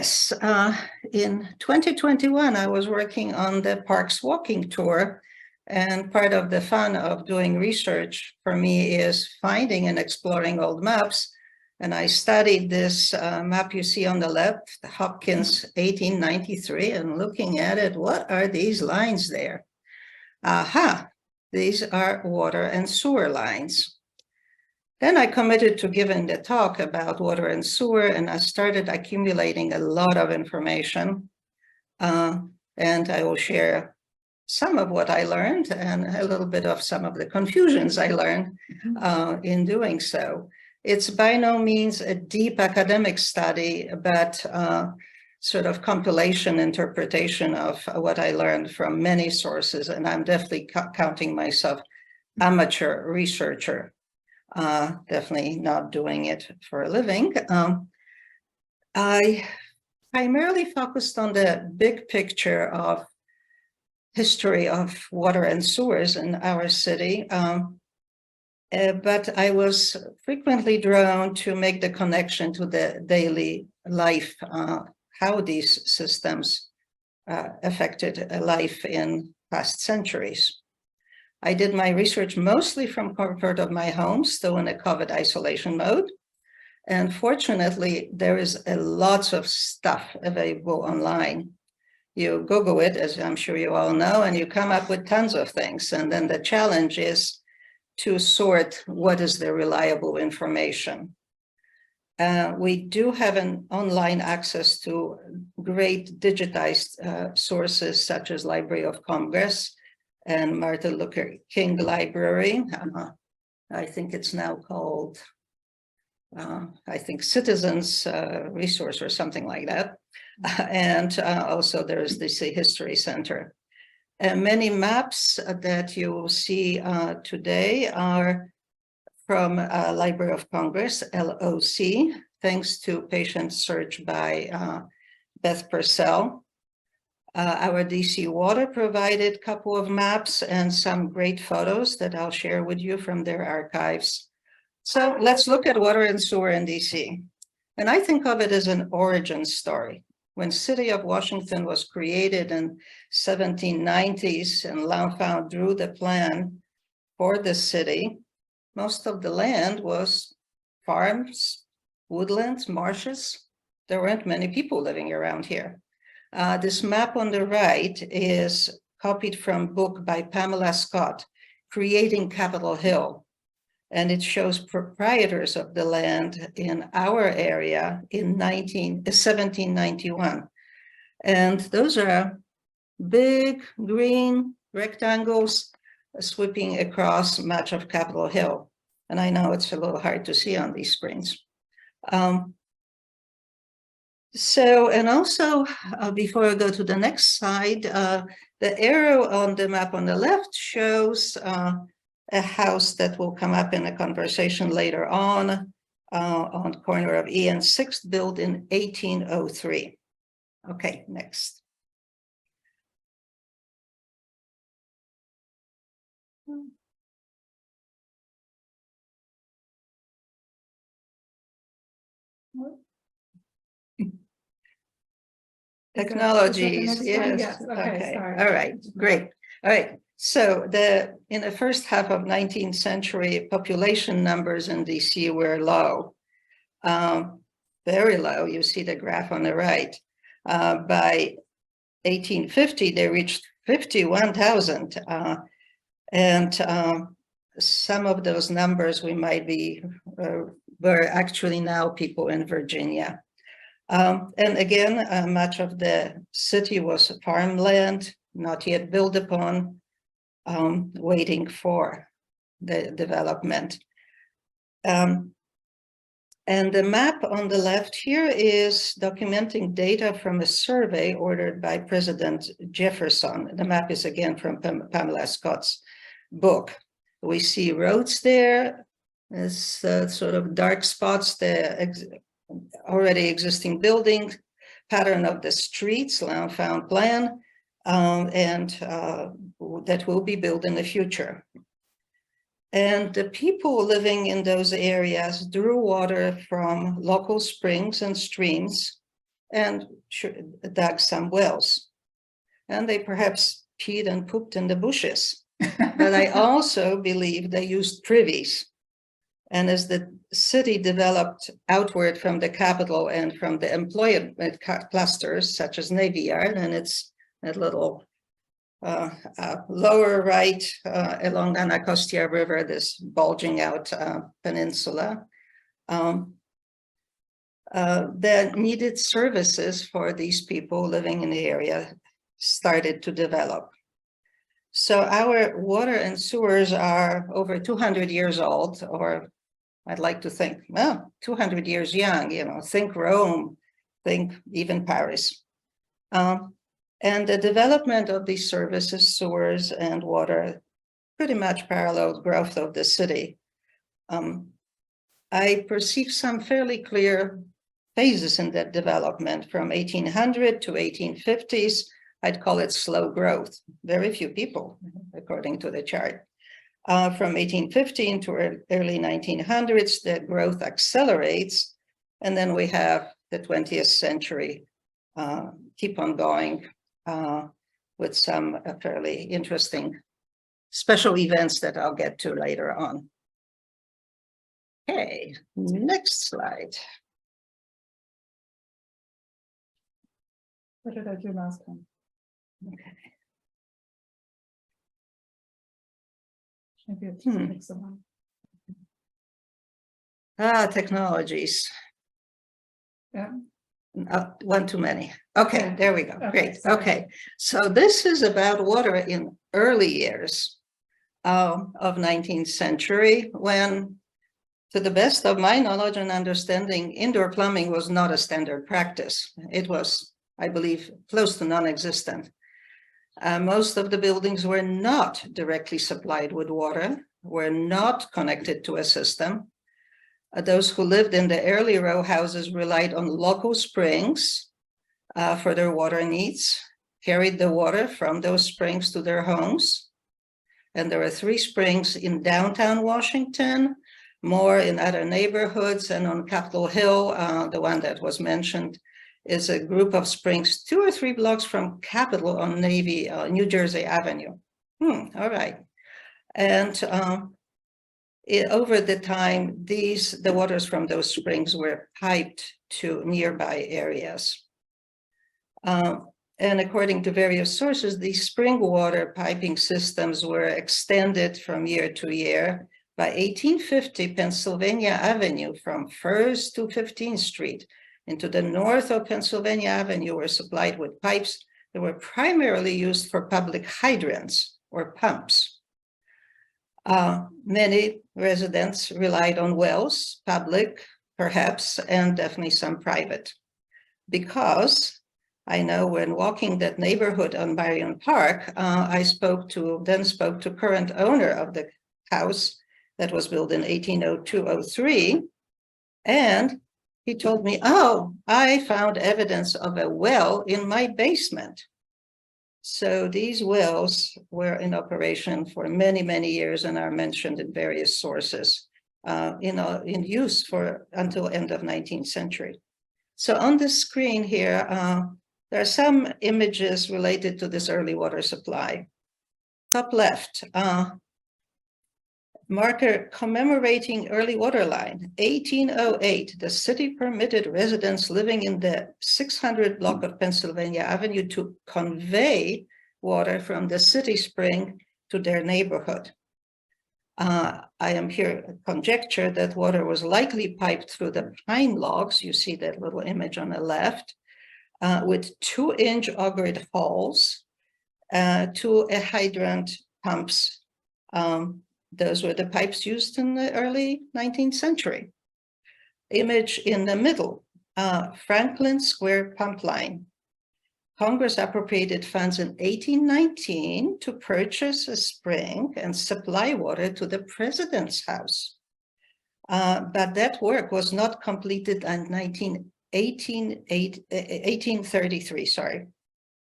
Yes, in 2021, I was working on the parks walking tour, and part of the fun of doing research for me is finding and exploring old maps. And I studied this map you see on the left, Hopkins 1893, and looking at it, what are these lines there? Aha, these are water and sewer lines. Then I committed to giving the talk about water and sewer, and I started accumulating a lot of information. And I will share some of what I learned and a little bit of some of the confusions I learned in doing so. It's by no means a deep academic study, but sort of compilation interpretation of what I learned from many sources, and I'm definitely counting myself amateur researcher. Definitely not doing it for a living. I primarily focused on the big picture of history of water and sewers in our city, but I was frequently drawn to make the connection to the daily life, how these systems affected life in past centuries. I did my research mostly from comfort of my home, still in a COVID isolation mode. And fortunately, there is a lot of stuff available online. You Google it, as I'm sure you all know, and you come up with tons of things. And then the challenge is to sort what is the reliable information. We do have an online access to great digitized sources such as Library of Congress and Martin Luther King Library. I think it's now called, I think Citizens Resource or something like that. And also there's the History Center. And many maps that you will see today are from Library of Congress, LOC, thanks to patient search by Beth Purcell. Our DC Water provided a couple of maps and some great photos that I'll share with you from their archives. So let's look at water and sewer in DC. And I think of it as an origin story. When City of Washington was created in 1790s and L'Enfant drew the plan for the city, most of the land was farms, woodlands, marshes. There weren't many people living around here. This map on the right is copied from a book by Pamela Scott, Creating Capitol Hill. And it shows proprietors of the land in our area in 1791. And those are big green rectangles sweeping across much of Capitol Hill. And I know it's a little hard to see on these screens. And also, before I go to the next slide, the arrow on the map on the left shows a house that will come up in a conversation later on the corner of E and 6th, built in 1803. Okay, next. Technologies, yes. Okay. All right, great. All right. So in the first half of 19th century, population numbers in DC were low, very low. You see the graph on the right. By 1850, they reached 51,000. And some of those numbers we might be, were actually now people in Virginia. And again, much of the city was farmland, not yet built upon, waiting for the development. And the map on the left here is documenting data from a survey ordered by President Jefferson. The map is again from Pamela Scott's book. We see roads there as sort of dark spots, the already existing building, pattern of the streets, L'Enfant plan, and that will be built in the future. And the people living in those areas drew water from local springs and streams and dug some wells. And they perhaps peed and pooped in the bushes. But I also believe they used privies. And as the city developed outward from the capital and from the employment clusters, such as Navy Yard, and it's that little lower right along Anacostia River, this bulging out peninsula, the needed services for these people living in the area started to develop. So our water and sewers are over 200 years old, or I'd like to think, well, 200 years young, you know, think Rome, think even Paris. And the development of these services, sewers and water, pretty much paralleled growth of the city. I perceive some fairly clear phases in that development from 1800 to 1850s. I'd call it slow growth. Very few people, according to the chart. From 1815 to early 1900s, the growth accelerates. And then we have the 20th century keep on going with some fairly interesting special events that I'll get to later on. Okay, next slide. What did I do last time? Okay. Maybe it's fix the one. Technologies. Yeah. One too many. Okay, there we go. Okay, Great. sorry. Okay, so this is about water in early years of 19th century, when, to the best of my knowledge and understanding, indoor plumbing was not a standard practice. It was, I believe, close to non-existent. Most of the buildings were not directly supplied with water, were not connected to a system. Those who lived in the early row houses relied on local springs for their water needs, carried the water from those springs to their homes. And there are 3 springs in downtown Washington, more in other neighborhoods, and on Capitol Hill, the one that was mentioned, is a group of springs 2 or 3 blocks from Capitol on New Jersey Avenue. All right. And over the time, the waters from those springs were piped to nearby areas. And according to various sources, these spring water piping systems were extended from year to year. By 1850, Pennsylvania Avenue from 1st to 15th Street into the north of Pennsylvania Avenue were supplied with pipes that were primarily used for public hydrants or pumps. Many residents relied on wells, public perhaps, and definitely some private. Because I know when walking that neighborhood on Marion Park, I spoke to current owner of the house that was built in 1802-03, and he told me, oh, I found evidence of a well in my basement. So these wells were in operation for many, many years and are mentioned in various sources, in use for until end of 19th century. So on the screen here, there are some images related to this early water supply. Top left, marker commemorating early water line. 1808, the city permitted residents living in the 600 block of Pennsylvania Avenue to convey water from the city spring to their neighborhood. I am here conjecture that water was likely piped through the pine logs. You see that little image on the left, with 2-inch augered holes to a hydrant pumps. Those were the pipes used in the early 19th century. Image in the middle, Franklin Square pump line. Congress appropriated funds in 1819 to purchase a spring and supply water to the president's house. But that work was not completed in 1833, sorry.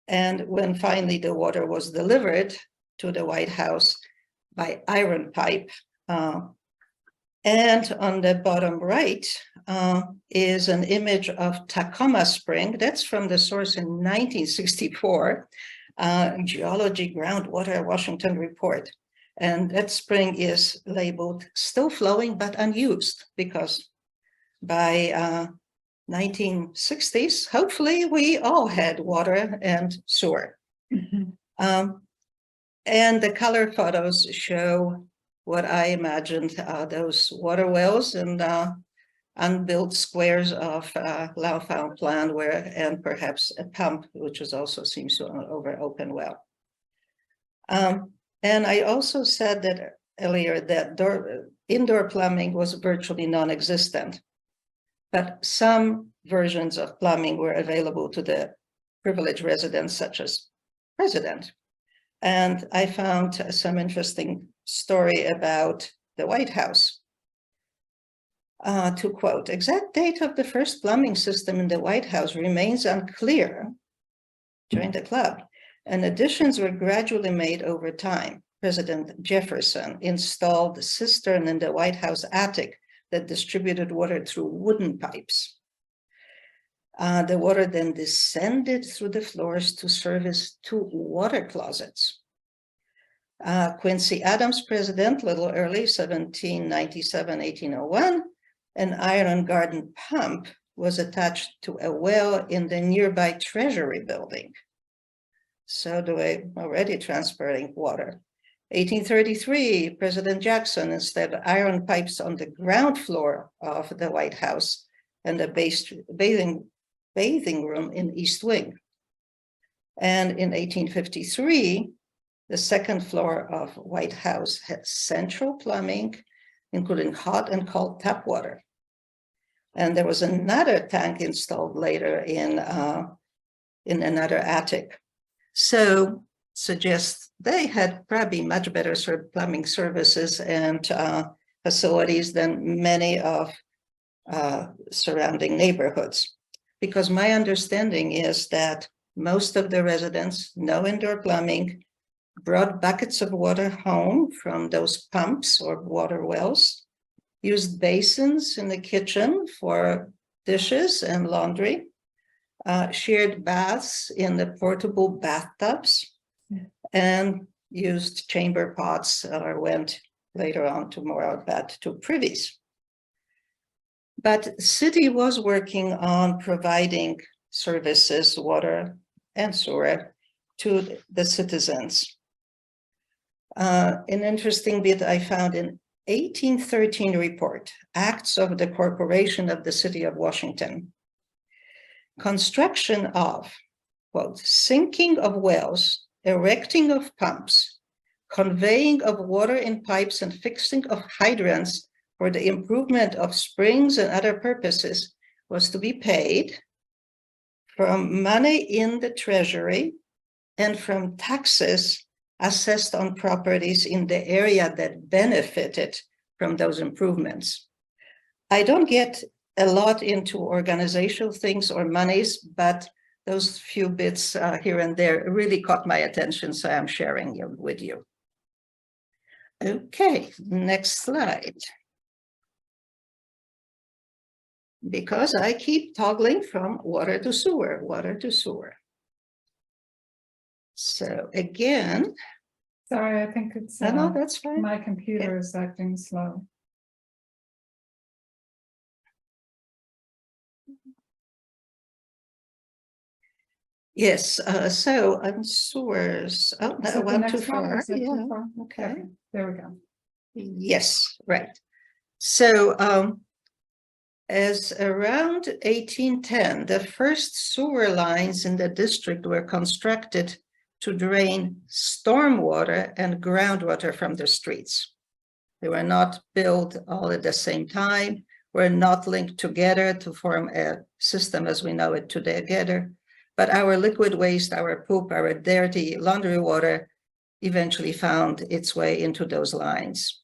And when finally the water was delivered to the White House by iron pipe And on the bottom right is an image of Tacoma Spring. That's from the source in 1964, Geology Groundwater Washington Report. And that spring is labeled still flowing but unused, because by 1960s, hopefully we all had water and sewer. And the color photos show what I imagined those water wells and unbuilt squares of Laufau were, and perhaps a pump, which is also seems to over open well. And I also said that earlier that indoor plumbing was virtually non-existent, but some versions of plumbing were available to the privileged residents, such as President. And I found some interesting story about the White House. To quote, exact date of the first plumbing system in the White House remains unclear during the club, and additions were gradually made over time. President Jefferson installed a cistern in the White House attic that distributed water through wooden pipes. The water then descended through the floors to service 2 water closets. Quincy Adams, president, a little early, 1797, 1801, an iron garden pump was attached to a well in the nearby Treasury building. So the way already transporting water. 1833, President Jackson installed iron pipes on the ground floor of the White House and the bathing room in East Wing. And in 1853, the second floor of White House had central plumbing, including hot and cold tap water. And there was another tank installed later in another attic. So suggests they had probably much better plumbing services and facilities than many of surrounding neighborhoods. Because my understanding is that most of the residents, no indoor plumbing, brought buckets of water home from those pumps or water wells, used basins in the kitchen for dishes and laundry, shared baths in the portable bathtubs, and used chamber pots or went later on to more out that to privies. But city was working on providing services, water and sewer, to the citizens. An interesting bit I found in 1813 report, Acts of the Corporation of the City of Washington. Construction of, quote, sinking of wells, erecting of pumps, conveying of water in pipes and fixing of hydrants for the improvement of springs and other purposes was to be paid from money in the treasury and from taxes assessed on properties in the area that benefited from those improvements. I don't get a lot into organizational things or monies, but those few bits here and there really caught my attention, so I'm sharing them with you. Okay, next slide. Because I keep toggling from water to sewer, water to sewer. So again. Sorry, I think it's No, that's fine. my computer is acting slow. Yes, so on sewers. Oh, no, went too far. Yeah, okay. There we go. Yes, right. So as around 1810, the first sewer lines in the district were constructed to drain stormwater and groundwater from the streets. They were not built all at the same time, were not linked together to form a system as we know it together. But our liquid waste, our poop, our dirty laundry water eventually found its way into those lines.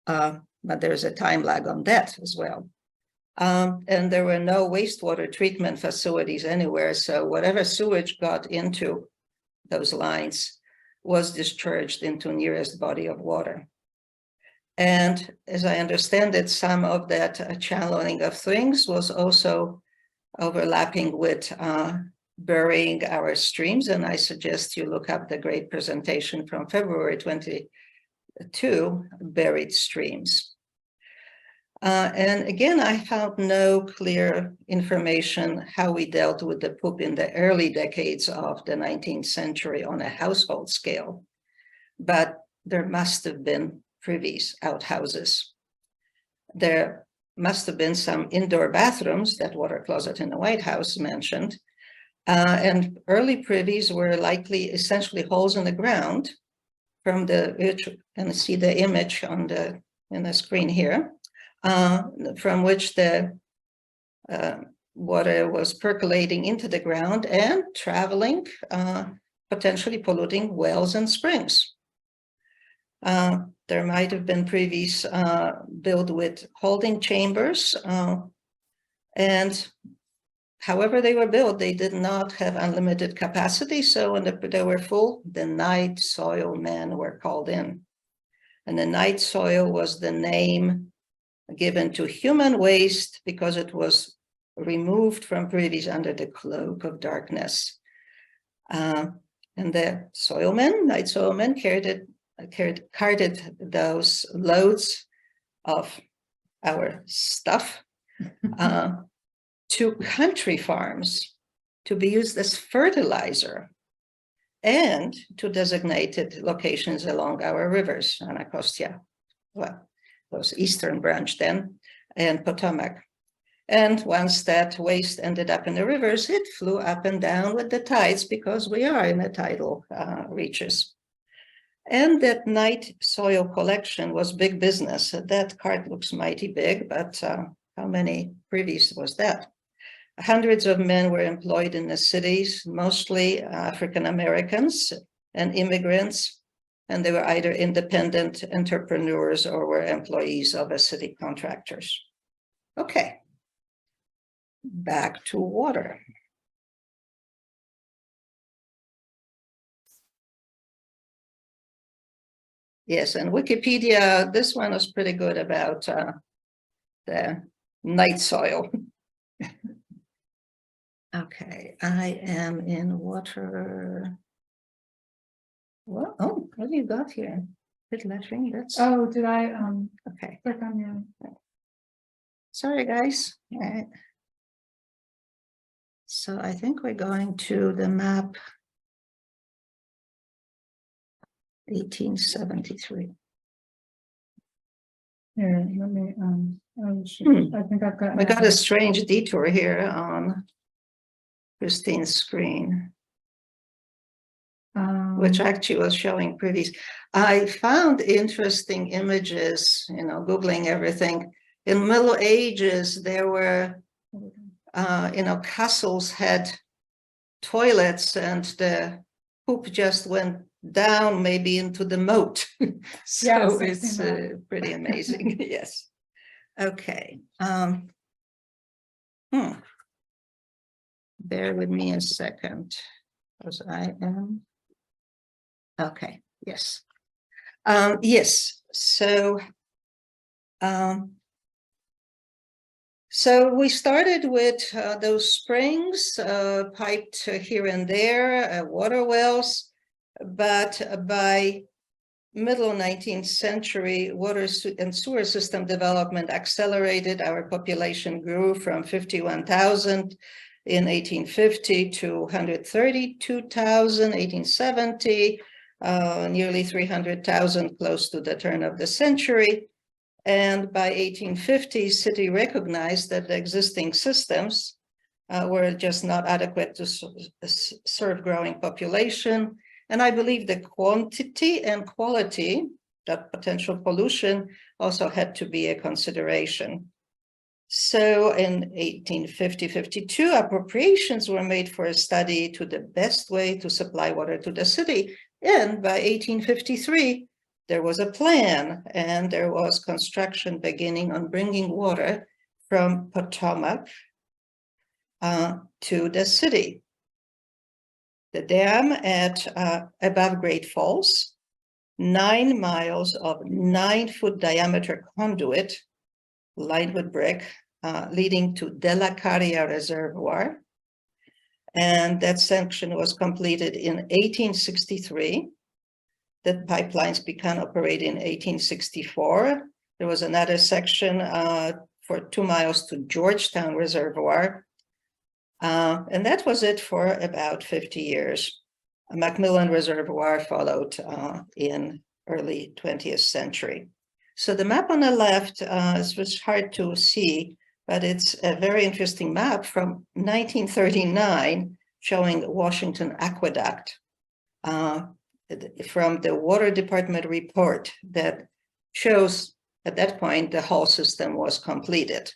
But there's a time lag on that as well. And there were no wastewater treatment facilities anywhere. So whatever sewage got into those lines was discharged into nearest body of water. And as I understand it, some of that channeling of things was also overlapping with burying our streams. And I suggest you look up the great presentation from February 22, Buried Streams. And again, I found no clear information how we dealt with the poop in the early decades of the 19th century on a household scale. But there must have been privies, outhouses. There must have been some indoor bathrooms, that water closet in the White House mentioned. And early privies were likely essentially holes in the ground from which, and see the image on in the screen here, from which the water was percolating into the ground and traveling, potentially polluting wells and springs. There might have been privies built with holding chambers, and however they were built, they did not have unlimited capacity. So when they were full, the night soil men were called in. And the night soil was the name given to human waste because it was removed from privies under the cloak of darkness. And the soilmen, night soilmen, carted those loads of our stuff to country farms to be used as fertilizer and to designated locations along our rivers, Anacostia, well, those eastern branch then, and Potomac. And once that waste ended up in the rivers, it flew up and down with the tides because we are in the tidal reaches. And that night soil collection was big business. That cart looks mighty big, but how many privies was that? Hundreds of men were employed in the cities, mostly African Americans and immigrants, and they were either independent entrepreneurs or were employees of a city contractors. Okay, back to water. Yes, and Wikipedia, this one was pretty good about the night soil. Okay, I am in water. Well, oh, what have you got here? Bit lettering, that's Oh, did I okay. click on your? Sorry, guys. All right. So I think we're going to the map 1873. Here, let me oh, shoot. I think I've got. We got a strange detour here on Christine's screen, which actually was showing privies. I found interesting images, you know, Googling everything. In Middle Ages, there were, you know, castles had toilets and the poop just went down maybe into the moat. So yes, it's pretty amazing. Yes. Okay. Bear with me a second, because I am. Okay. Yes. Yes. So. So we started with those springs piped here and there, water wells, but by middle 19th century, water and sewer system development accelerated. Our population grew from 51,000 in 1850 to 132,000, 1870, nearly 300,000 close to the turn of the century. And by 1850, city recognized that the existing systems were just not adequate to serve growing population. And I believe the quantity and quality, that potential pollution, also had to be a consideration. So in 1850-52, appropriations were made for a study to the best way to supply water to the city. And by 1853, there was a plan and there was construction beginning on bringing water from Potomac to the city. The dam at above Great Falls 9 miles of 9-foot diameter conduit lined with brick, leading to De La Caria Reservoir. And that section was completed in 1863. The pipelines began operating in 1864. There was another section for 2 miles to Georgetown Reservoir. And that was it for about 50 years. Macmillan Reservoir followed in early 20th century. So the map on the left is hard to see, but it's a very interesting map from 1939 showing Washington Aqueduct from the Water Department report that shows at that point the whole system was completed.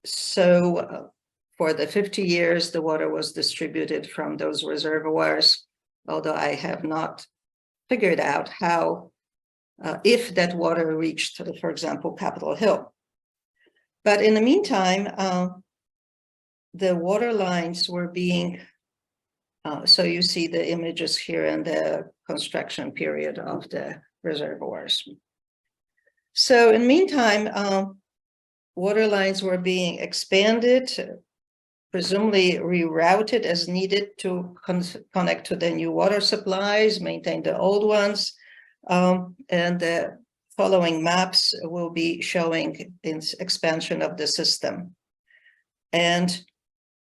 So for the 50 years, the water was distributed from those reservoirs, although I have not figured out how, if that water reached, for example, Capitol Hill. But in the meantime, the water lines were being, so you see the images here in the construction period of the reservoirs. So in the meantime, water lines were being expanded, presumably rerouted as needed to connect to the new water supplies, maintain the old ones. And the following maps will be showing its expansion of the system. And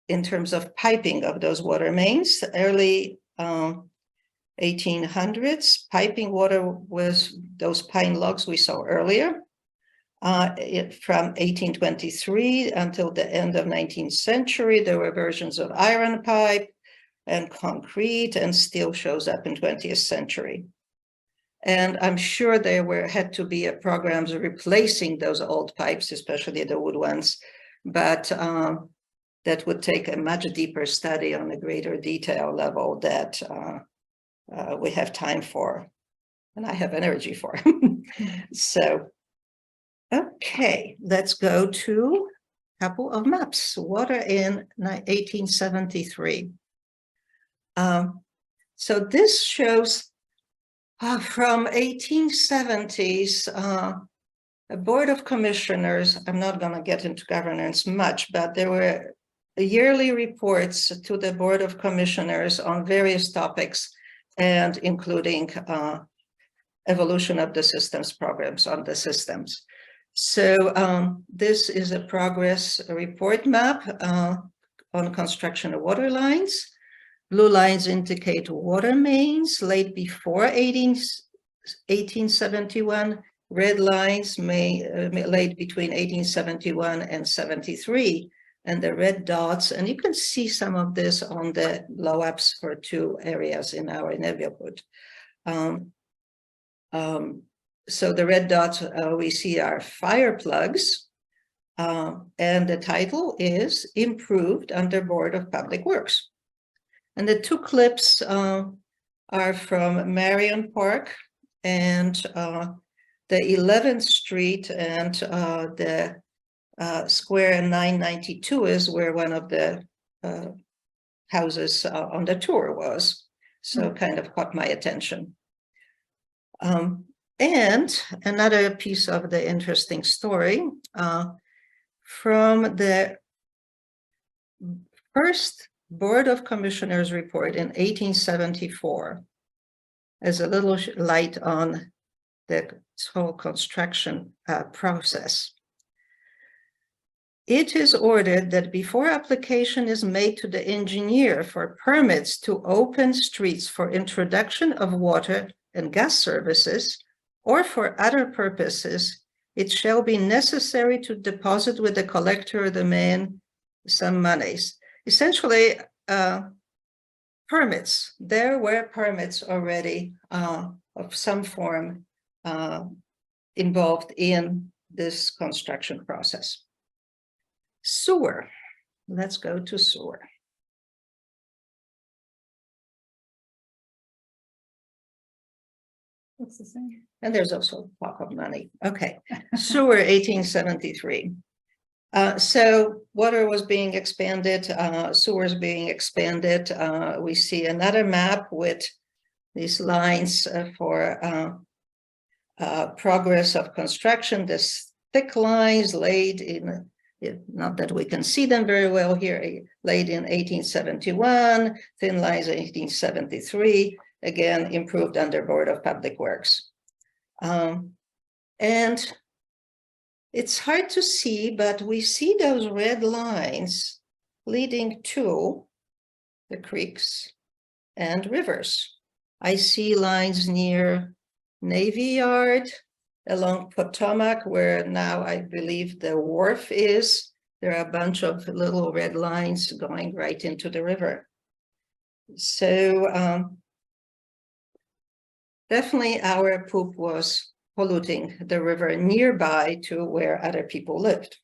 in terms of piping of those water mains, early 1800s, piping water was those pine logs we saw earlier. From 1823 until the end of 19th century, there were versions of iron pipe and concrete, and steel shows up in 20th century. And I'm sure there had to be programs replacing those old pipes, especially the wood ones, but that would take a much deeper study on a greater detail level that we have time for, and I have energy for. So. Okay, let's go to a couple of maps. Water in 1873. So this shows from 1870s, a board of commissioners. I'm not going to get into governance much, but there were yearly reports to the board of commissioners on various topics, and including evolution of the systems programs on the systems. So this is a progress report map on construction of water lines. Blue lines indicate water mains laid before 1871. Red lines laid between 1871 and 73. And the red dots, and you can see some of this on the blow-ups for 2 areas in our neighborhood. So the red dots we see are fire plugs, and the title is Improved under Board of Public Works. And the 2 clips are from Marion Park and the 11th Street and the Square 992 is where one of the houses on the tour was. So kind of caught my attention. And another piece of the interesting story from the first Board of Commissioners report in 1874, as a little light on the whole construction process. It is ordered that before application is made to the engineer for permits to open streets for introduction of water and gas services, or for other purposes, it shall be necessary to deposit with the collector of the main some monies. Essentially, permits. There were permits already of some form involved in this construction process. Sewer. Let's go to sewer. What's the same? And there's also talk of money. Okay, sewer 1873. So water was being expanded, sewers being expanded. We see another map with these lines for progress of construction. This thick lines laid in, not that we can see them very well here, laid in 1871, thin lines in 1873, again, improved under Board of Public Works. And it's hard to see, but we see those red lines leading to the creeks and rivers. I see lines near Navy Yard, along Potomac, where now I believe the wharf is. There are a bunch of little red lines going right into the river. So definitely our poop was polluting the river nearby to where other people lived.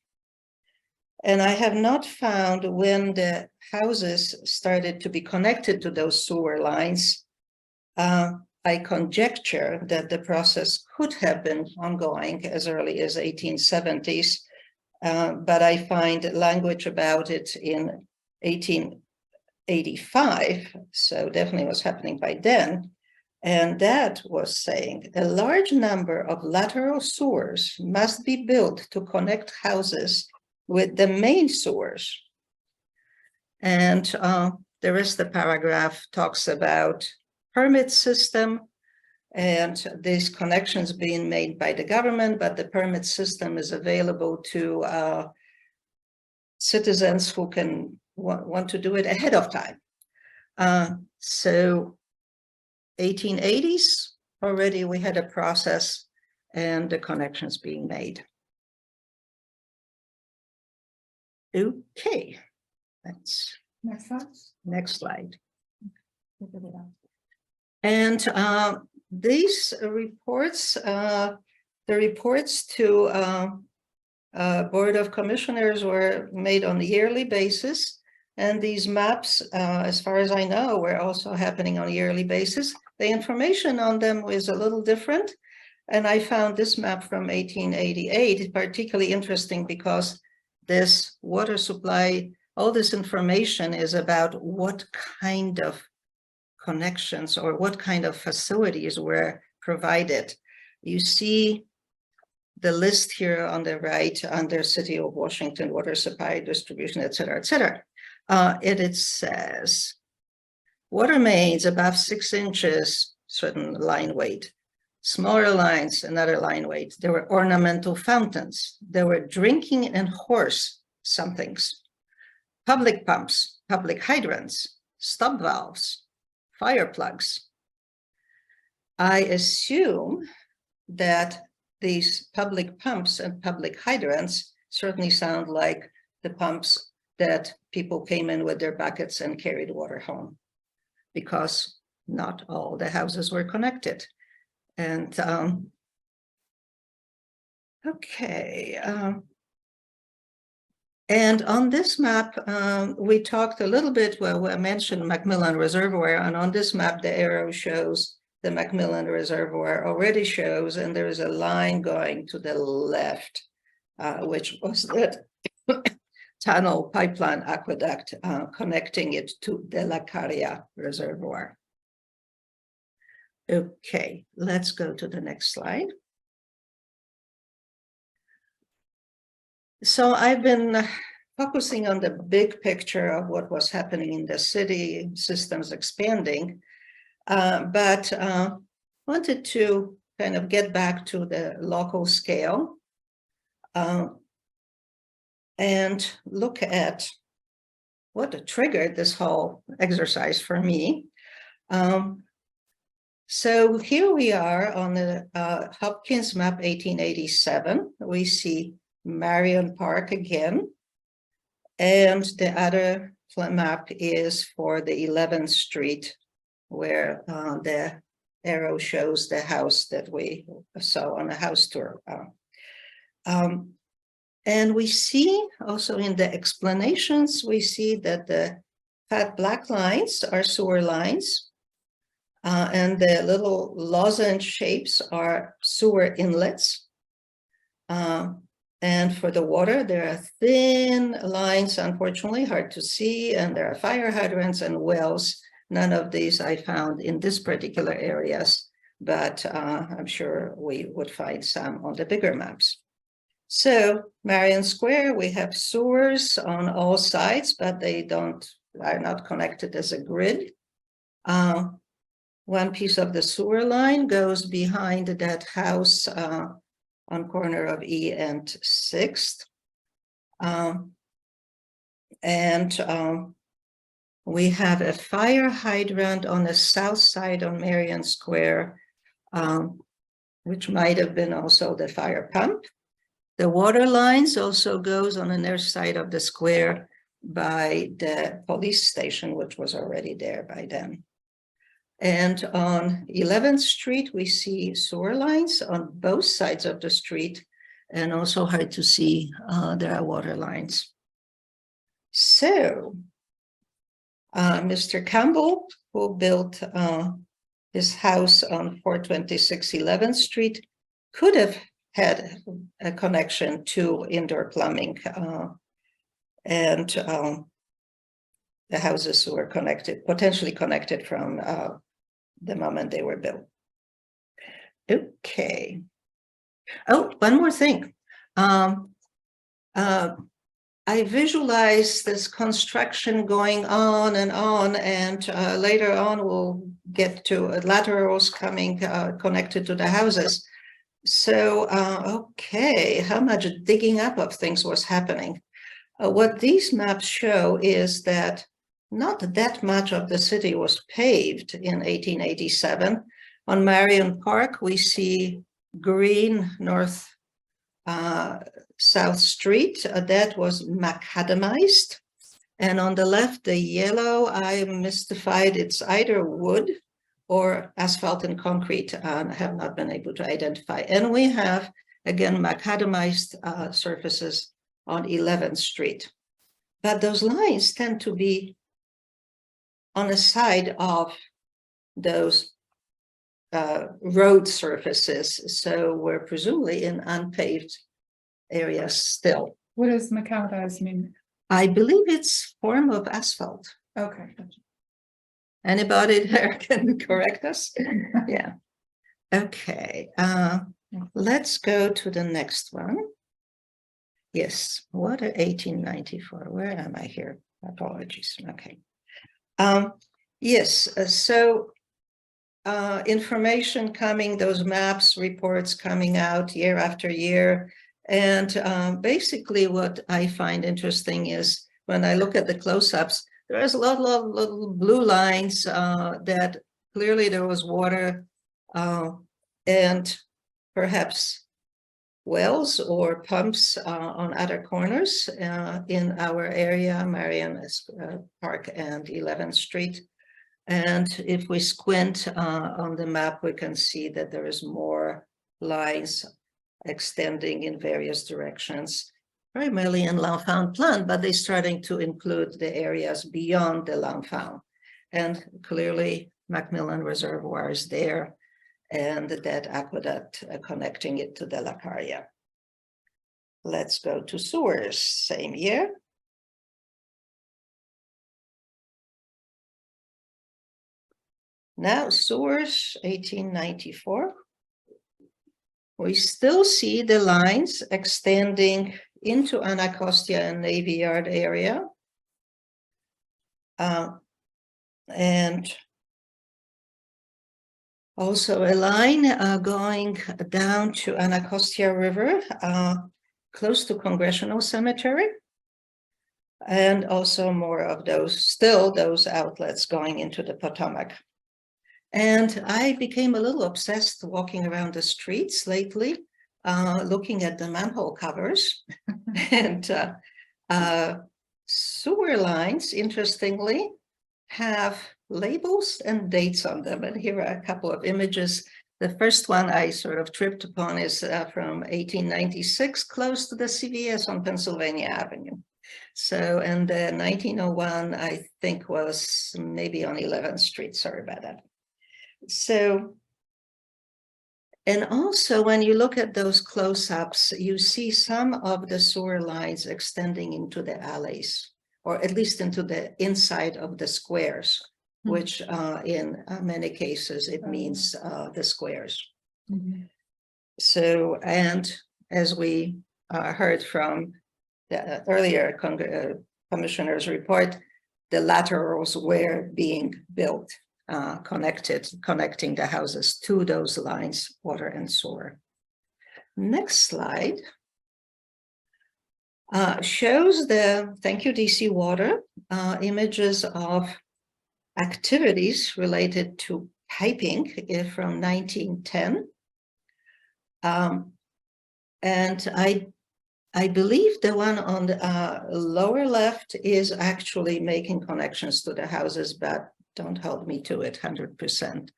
And I have not found when the houses started to be connected to those sewer lines. I conjecture that the process could have been ongoing as early as 1870s, but I find language about it in 1885, so definitely was happening by then. And that was saying a large number of lateral sewers must be built to connect houses with the main sewers. And the rest of the paragraph talks about permit system and these connections being made by the government, but the permit system is available to citizens who can want to do it ahead of time. So 1880s, already we had a process and the connections being made. Okay, that's Next slide. next slide. And these reports, the reports to Board of Commissioners were made on a yearly basis. And these maps, as far as I know, were also happening on a yearly basis. The information on them is a little different. And I found this map from 1888 particularly interesting because this water supply, all this information is about what kind of connections or what kind of facilities were provided. You see the list here on the right under City of Washington water supply distribution, et cetera, et cetera. It says water mains above 6 inches, certain line weight, smaller lines, another line weight. There were ornamental fountains. There were drinking and horse somethings, public pumps, public hydrants, stop valves, fire plugs. I assume that these public pumps and public hydrants certainly sound like the pumps that people came in with their buckets and carried water home, because not all the houses were connected. And and on this map, we talked a little bit, well, I mentioned Macmillan Reservoir, and on this map, the arrow shows the Macmillan Reservoir already shows, and there is a line going to the left, which was the tunnel pipeline aqueduct connecting it to the La Caria Reservoir. Okay, let's go to the next slide. So I've been focusing on the big picture of what was happening in the city, systems expanding, but wanted to kind of get back to the local scale and look at what triggered this whole exercise for me. So here we are on the Hopkins map 1887. We see Marion Park again. And the other map is for the 11th Street, where the arrow shows the house that we saw on a house tour. And we see also in the explanations, we see that the fat black lines are sewer lines. And the little lozenge shapes are sewer inlets. And for the water, there are thin lines, unfortunately, hard to see, and there are fire hydrants and wells. None of these I found in this particular areas, but I'm sure we would find some on the bigger maps. So Marion Square, we have sewers on all sides, but they are not connected as a grid. One piece of the sewer line goes behind that house on corner of E and 6th. We have a fire hydrant on the south side on Marion Square, which might have been also the fire pump. The water lines also goes on the north side of the square by the police station, which was already there by then. And on 11th Street, we see sewer lines on both sides of the street, and also hard to see there are water lines. So Mr. Campbell, who built his house on 426 11th Street, could have had a connection to indoor plumbing, and the houses were connected, potentially connected from the moment they were built. Okay. Oh, one more thing. I visualize this construction going on, and later on we'll get to laterals coming connected to the houses. So, okay, how much digging up of things was happening? What these maps show is that not that much of the city was paved in 1887. On Marion Park, we see green north South Street, that was macadamized. And on the left, the yellow, I'm mystified, it's either wood or asphalt and concrete, and have not been able to identify. And we have, again, macadamized surfaces on 11th Street. But those lines tend to be on the side of those road surfaces. So we're presumably in unpaved areas still. What does macadamized mean? I believe it's form of asphalt. Okay. Anybody there can correct us? Yeah. Okay. Let's go to the next one. Yes, water 1894. Where am I here? Apologies. Okay. Yes, so information coming, those maps, reports coming out year after year. And basically what I find interesting is when I look at the close-ups, there's a lot of little blue lines that clearly there was water and perhaps wells or pumps on other corners in our area, Marion Park and 11th Street. And if we squint on the map, we can see that there is more lines extending in various directions, primarily in L'Enfant Plan, but they're starting to include the areas beyond the L'Enfant. And clearly Macmillan Reservoir is there, and that aqueduct connecting it to the La Caria. Let's go to sewers, same year. Now sewers, 1894. We still see the lines extending into Anacostia and Navy Yard area. And also a line going down to Anacostia River, close to Congressional Cemetery. And also more of those outlets going into the Potomac. And I became a little obsessed walking around the streets lately, looking at the manhole covers. And sewer lines, interestingly, have labels and dates on them. And here are a couple of images. The first one I sort of tripped upon is from 1896, close to the CVS on Pennsylvania Avenue. So, and 1901, I think, was maybe on 11th Street. Sorry about that. So And also, when you look at those close-ups, you see some of the sewer lines extending into the alleys, or at least into the inside of the squares, which in many cases, it means the squares. So, and as we heard from the earlier commissioner's report, the laterals were being built, connecting the houses to those lines, water and sewer. Next slide shows the, thank you DC Water, images of activities related to piping from 1910. And I believe the one on the lower left is actually making connections to the houses, but don't hold me to it 100%.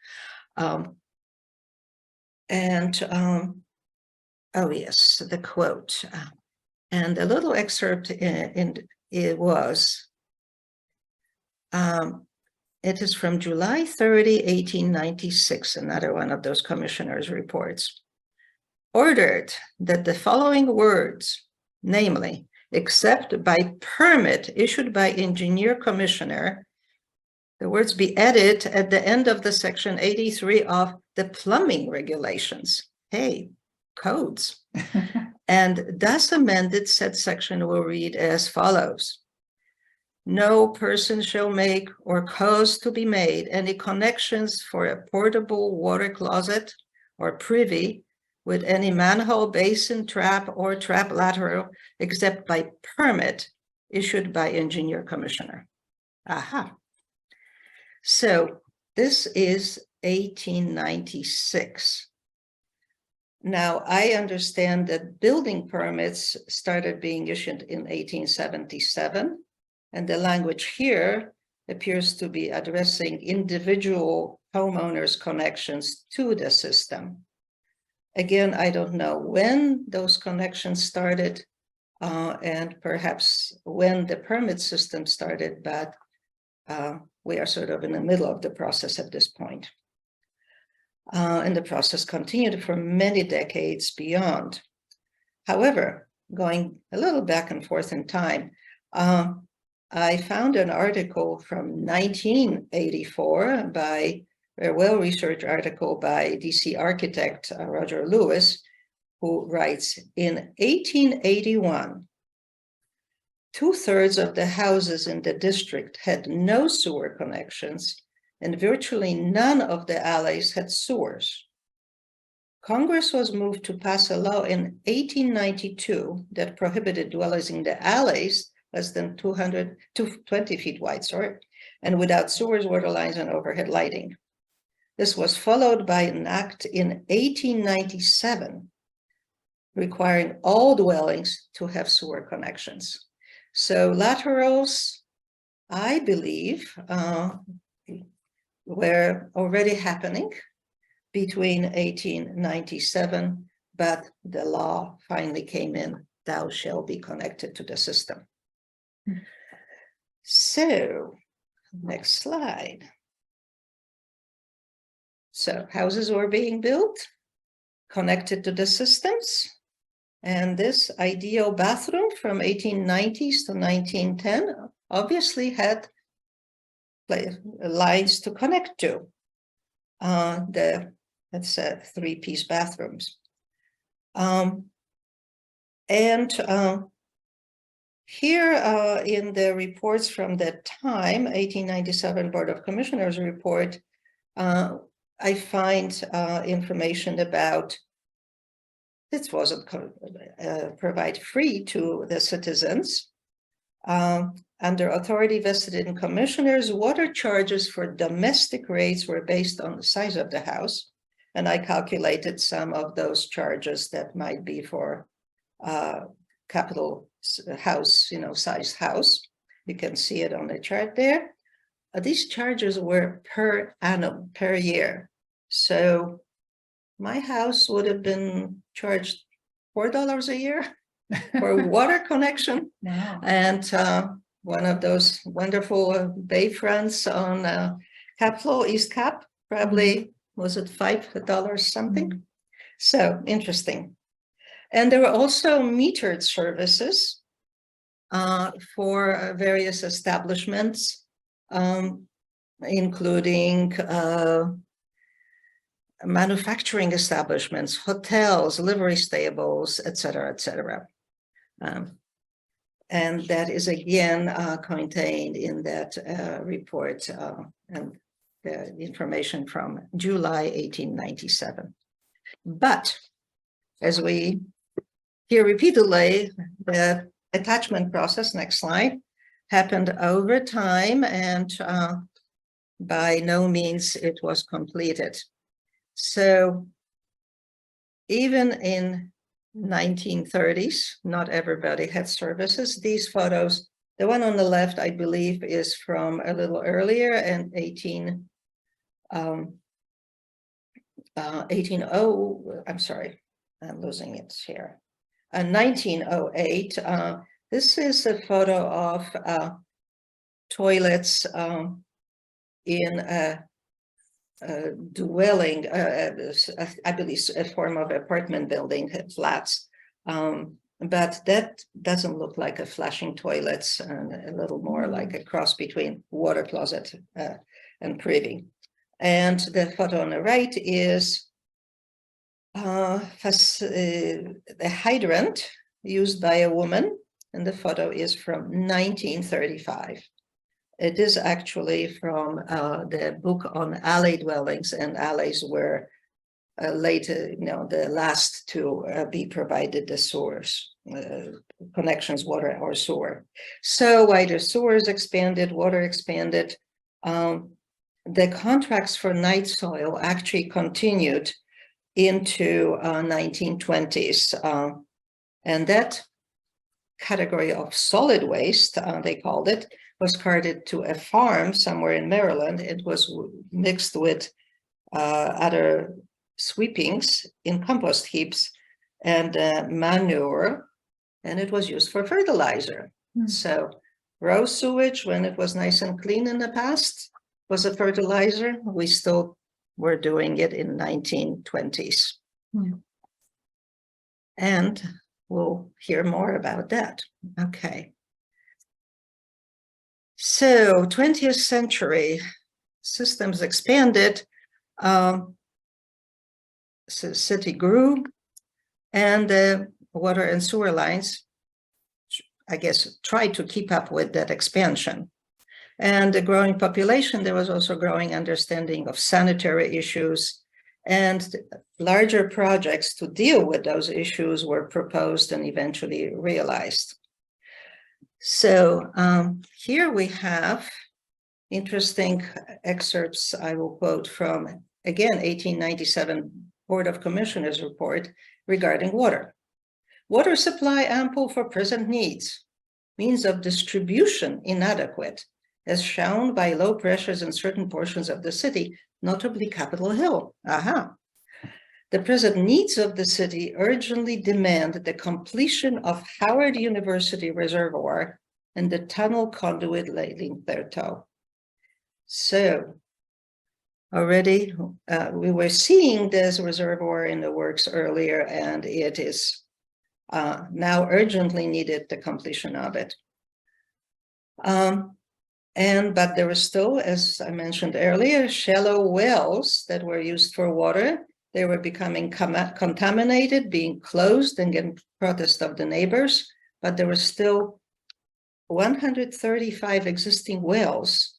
Oh yes, the quote. And a little excerpt it was, it is from July 30, 1896, another one of those commissioners' reports. Ordered that the following words, namely, except by permit issued by engineer commissioner, the words be added at the end of the section 83 of the plumbing regulations. Hey, codes. And thus amended, said section will read as follows. No person shall make or cause to be made any connections for a portable water closet or privy with any manhole, basin, trap, or trap lateral, except by permit issued by engineer commissioner. Aha. So this is 1896. Now, I understand that building permits started being issued in 1877, and the language here appears to be addressing individual homeowners' connections to the system. Again, I don't know when those connections started and perhaps when the permit system started, but we are sort of in the middle of the process at this point. And the process continued for many decades beyond. However, going a little back and forth in time, I found an article from 1984 by a well-researched article by DC architect Roger Lewis, who writes, in 1881, 2/3 of the houses in the district had no sewer connections, and virtually none of the alleys had sewers. Congress was moved to pass a law in 1892 that prohibited dwellings in the alleys less than 20 feet wide, and without sewers, water lines, and overhead lighting. This was followed by an act in 1897 requiring all dwellings to have sewer connections. So laterals, I believe, were already happening between 1897, but the law finally came in, thou shalt be connected to the system. So, next slide. So houses were being built, connected to the systems, and this ideal bathroom from 1890s to 1910 obviously had lines to connect to. That's three-piece bathrooms. Here in the reports from that time, 1897 Board of Commissioners report, I find information about this wasn't provide free to the citizens. Under authority vested in commissioners, water charges for domestic rates were based on the size of the house. And I calculated some of those charges that might be for capital house, size house. You can see it on the chart there. These charges were per annum, per year. So my house would have been charged $4 a year for water connection. Wow. And one of those wonderful bayfronts on Capitol, East Cap, probably, was it $5 something? So interesting. And there were also metered services for various establishments, including manufacturing establishments, hotels, livery stables, et cetera, and that is again contained in that report and the information from July 1897. But as we hear repeatedly, the attachment process, next slide, happened over time, and by no means it was completed. So even in 1930s, not everybody had services. These photos, the one on the left, I believe, is from a little earlier, and 18 I'm sorry, I'm losing it here. 1908. This is a photo of toilets in a dwelling, I believe a form of apartment building, flats. But that doesn't look like a flashing toilets, and a little more like a cross between water closet and privy. And the photo on the right is the hydrant used by a woman, and the photo is from 1935. It is actually from the book on alley dwellings, and alleys were later, the last to be provided the sewers, connections, water or sewer. So while the sewers expanded, water expanded, the contracts for night soil actually continued into 1920s, and that category of solid waste, they called it, was carted to a farm somewhere in Maryland. It was mixed with other sweepings in compost heaps and manure, and it was used for fertilizer. So raw sewage, when it was nice and clean in the past, was a fertilizer. We still were doing it in 1920s. And we'll hear more about that. Okay. So 20th century, systems expanded, so city grew, and the water and sewer lines, I guess, tried to keep up with that expansion. And the growing population, there was also growing understanding of sanitary issues, and larger projects to deal with those issues were proposed and eventually realized. So here we have interesting excerpts I will quote from, again, 1897 Board of Commissioners report regarding water. Water supply ample for present needs, means of distribution inadequate, as shown by low pressures in certain portions of the city, notably Capitol Hill. The present needs of the city urgently demand the completion of Howard University Reservoir and the tunnel conduit leading thereto. So already we were seeing this reservoir in the works earlier, and it is now urgently needed, the completion of it. But there were still, as I mentioned earlier, shallow wells that were used for water. They were becoming contaminated, being closed, and getting protest of the neighbors. But there were still 135 existing wells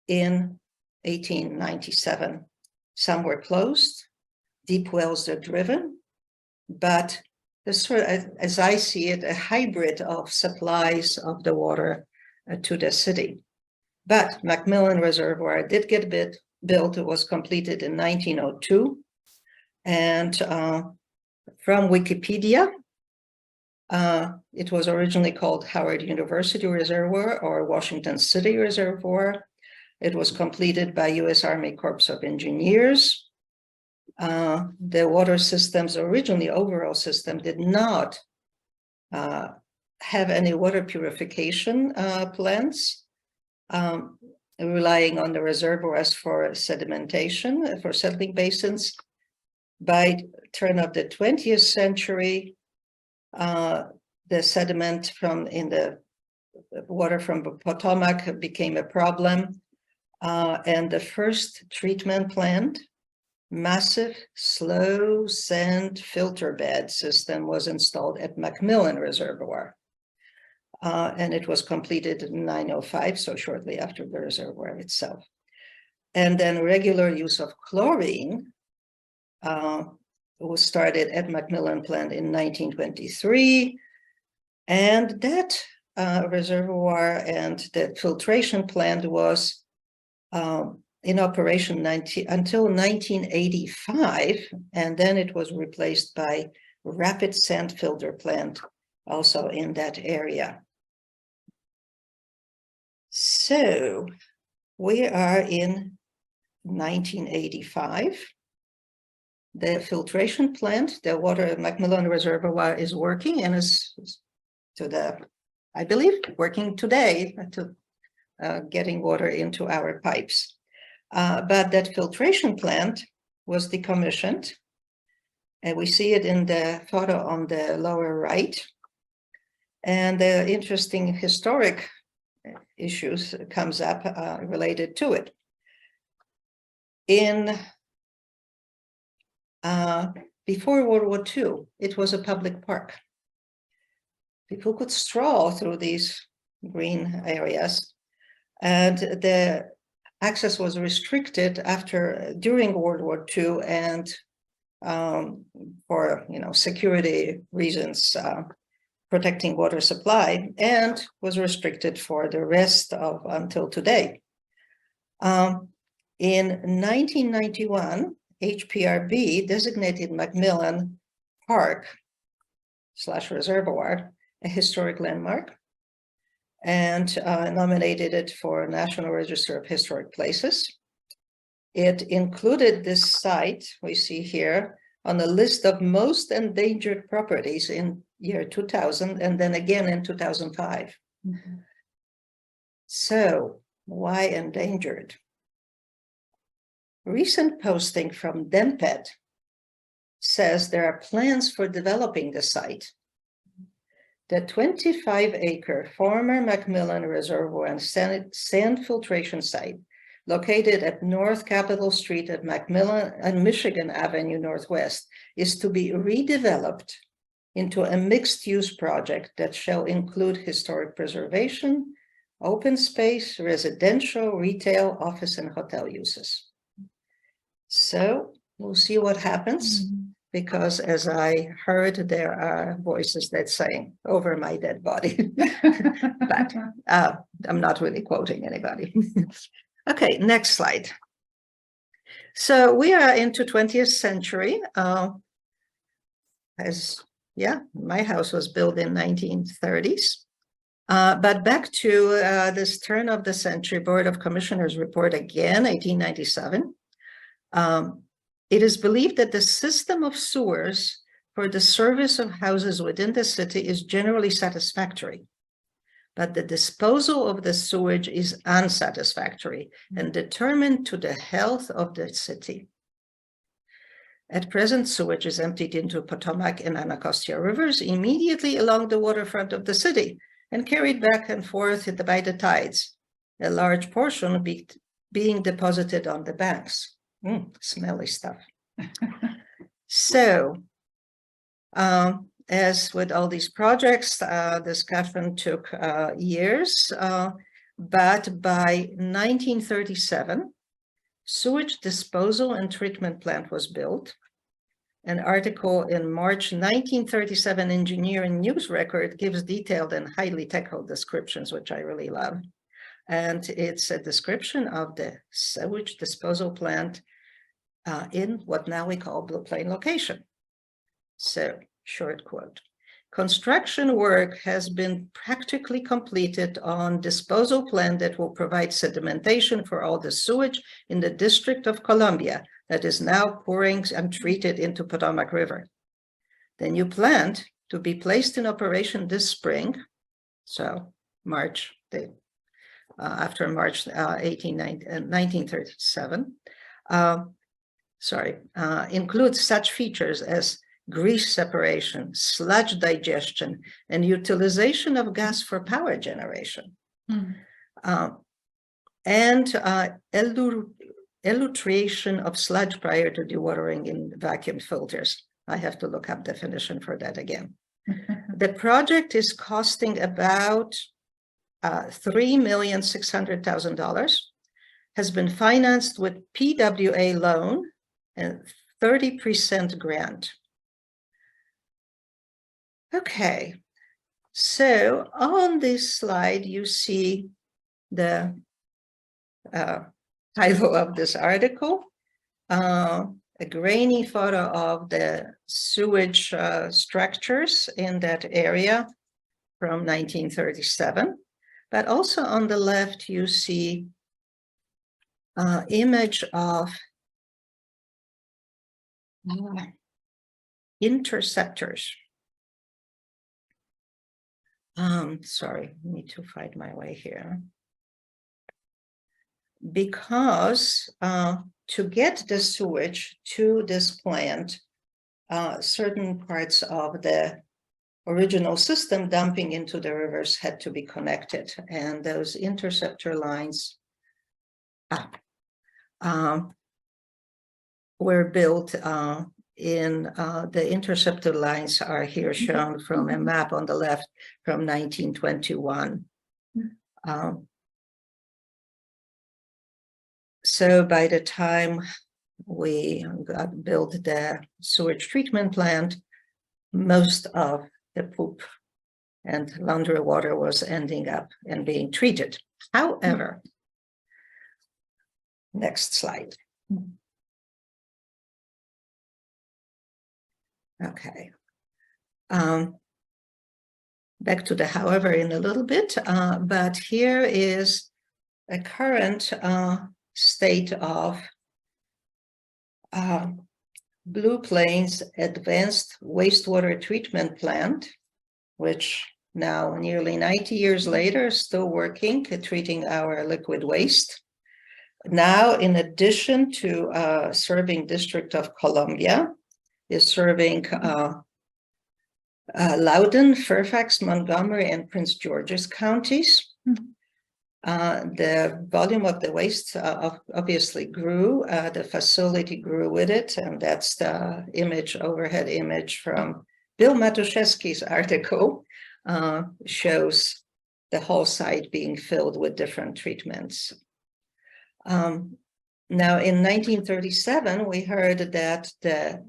in 1897. Some were closed, deep wells are driven, but this, as I see it, a hybrid of supplies of the water to the city. But Macmillan Reservoir did get built. It was completed in 1902. And from Wikipedia, it was originally called Howard University Reservoir or Washington City Reservoir. It was completed by U.S. Army Corps of Engineers. The water system's originally overall system did not have any water purification plants, relying on the reservoirs for sedimentation, for settling basins. By turn of the 20th century, the sediment in the water from the Potomac became a problem, and the first treatment plant, massive slow sand filter bed system, was installed at Macmillan Reservoir. And it was completed in 1905, so shortly after the reservoir itself. And then regular use of chlorine was started at Macmillan plant in 1923. And that reservoir and the filtration plant was in operation until 1985, and then it was replaced by rapid sand filter plant also in that area. So we are in 1985. The filtration plant, the water at Macmillan Reservoir, is working and is I believe, working today to getting water into our pipes. But that filtration plant was decommissioned, and we see it in the photo on the lower right. And the interesting historic issues comes up related to it. Before World War II, it was a public park. People could stroll through these green areas, and the access was restricted during World War II, and for security reasons, protecting water supply, and was restricted for the rest of until today. In 1991, HPRB designated Macmillan Park / Reservoir a historic landmark, and nominated it for National Register of Historic Places. It included this site we see here on the list of most endangered properties in year 2000, and then again in 2005. Mm-hmm. So why endangered? Recent posting from DEMPED says there are plans for developing the site. The 25-acre former Macmillan Reservoir and sand filtration site, located at North Capitol Street at Macmillan and Michigan Avenue Northwest, is to be redeveloped into a mixed-use project that shall include historic preservation, open space, residential, retail, office, and hotel uses. So we'll see what happens. Mm-hmm. Because as I heard, there are voices that say, over my dead body. But I'm not really quoting anybody. Okay, next slide. So we are into 20th century. My house was built in 1930s. But back to this turn of the century Board of Commissioners report again, 1897. It is believed that the system of sewers for the service of houses within the city is generally satisfactory, but the disposal of the sewage is unsatisfactory and determined to the health of the city. At present, sewage is emptied into Potomac and Anacostia rivers immediately along the waterfront of the city and carried back and forth by the tides, a large portion being deposited on the banks. Smelly stuff. So, as with all these projects, discussion took years, but by 1937, sewage disposal and treatment plant was built. An article in March 1937 Engineering News Record gives detailed and highly technical descriptions, which I really love. And it's a description of the sewage disposal plant in what now we call Blue Plain location. So, short quote. Construction work has been practically completed on disposal plant that will provide sedimentation for all the sewage in the District of Columbia that is now pouring untreated into Potomac River. The new plant to be placed in operation this spring, so after March 1937, includes such features as grease separation, sludge digestion, and utilization of gas for power generation. And elutration of sludge prior to dewatering in vacuum filters. I have to look up definition for that again. The project is costing about $3,600,000, has been financed with PWA loan and 30% grant. Okay, so on this slide, you see the title of this article, a grainy photo of the sewage structures in that area from 1937. But also on the left, you see image of interceptors. Sorry, I need to find my way here. Because to get the sewage to this plant, certain parts of the original system dumping into the rivers had to be connected, and those interceptor lines were built in the interceptor lines are here shown from a map on the left from 1921. So by the time we built the sewage treatment plant, most of the poop and laundry water was ending up and being treated. However, next slide. Okay. Back to the however in a little bit, but here is a current state of Blue Plains Advanced Wastewater Treatment Plant, which now nearly 90 years later is still working, treating our liquid waste. Now, in addition to serving District of Columbia, is serving Loudoun, Fairfax, Montgomery, and Prince George's counties. The volume of the waste obviously grew. The facility grew with it, and that's the image, overhead image from Bill Matuszewski's article, shows the whole site being filled with different treatments. Now, in 1937, we heard that the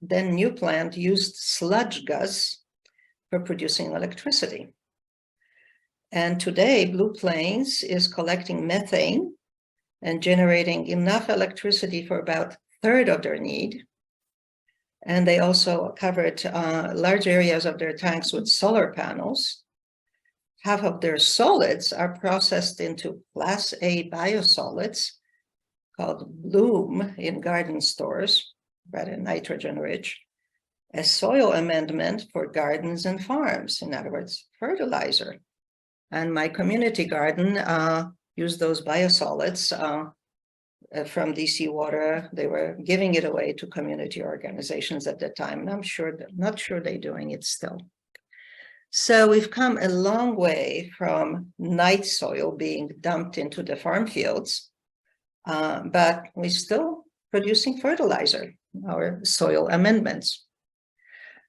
then new plant used sludge gas for producing electricity. And today, Blue Plains is collecting methane and generating enough electricity for about a third of their need. And they also covered large areas of their tanks with solar panels. Half of their solids are processed into Class A biosolids called Bloom in garden stores, rather nitrogen rich, a soil amendment for gardens and farms, in other words, fertilizer. And my community garden used those biosolids from DC Water. They were giving it away to community organizations at the time, and I'm not sure they're doing it still. So we've come a long way from night soil being dumped into the farm fields, but we're still producing fertilizer, our soil amendments.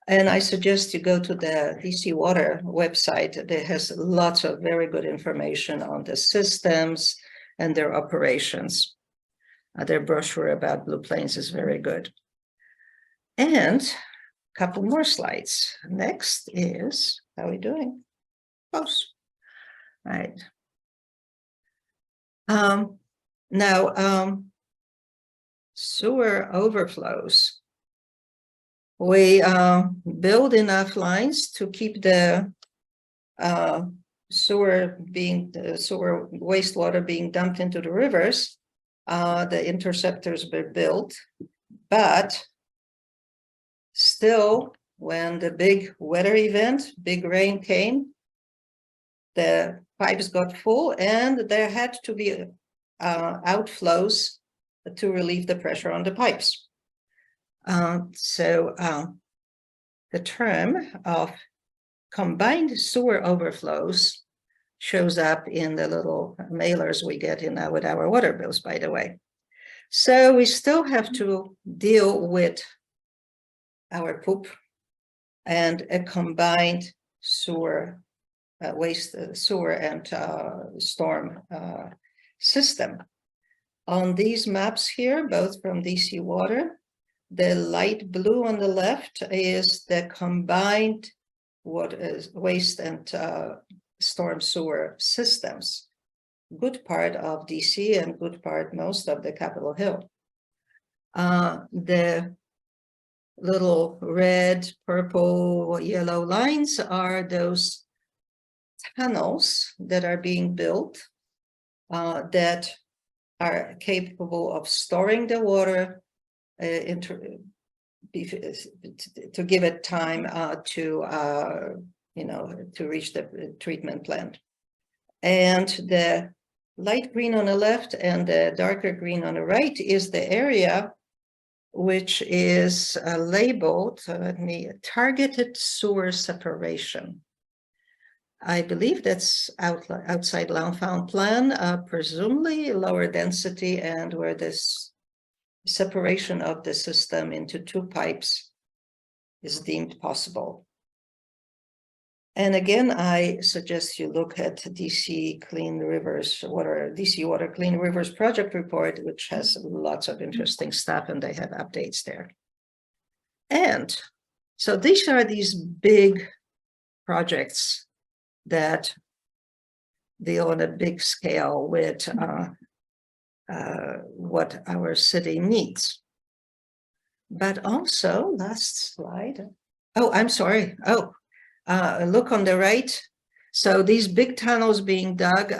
And I suggest you go to the DC Water website. That has lots of very good information on the systems and their operations. Their brochure about Blue Plains is very good. And a couple more slides. Next is, how are we doing? Close. All right. Now, sewer overflows. We build enough lines to keep the sewer wastewater being dumped into the rivers. The interceptors were built, but still, when the big weather event, big rain came, the pipes got full and there had to be outflows to relieve the pressure on the pipes. The term of combined sewer overflows shows up in the little mailers we get in with our water bills, by the way. So we still have to deal with our poop and a combined sewer, waste, sewer and storm system. On these maps here, both from DC Water, the light blue on the left is the combined waste and storm sewer systems. Good part of DC and good part, most of the Capitol Hill. The little red, purple, yellow lines are those tunnels that are being built that are capable of storing the water to give it time to reach the treatment plant. And the light green on the left and the darker green on the right is the area which is labeled, targeted sewer separation. I believe that's outside L'Enfant Plan, presumably lower density, and where this separation of the system into two pipes is deemed possible. And again, I suggest you look at DC Water Clean Rivers Project Report, which has lots of interesting stuff, and they have updates there. And so these are these big projects that deal on a big scale with what our city needs. But also, last slide. Oh, I'm sorry. Oh, look on the right. So these big tunnels being dug,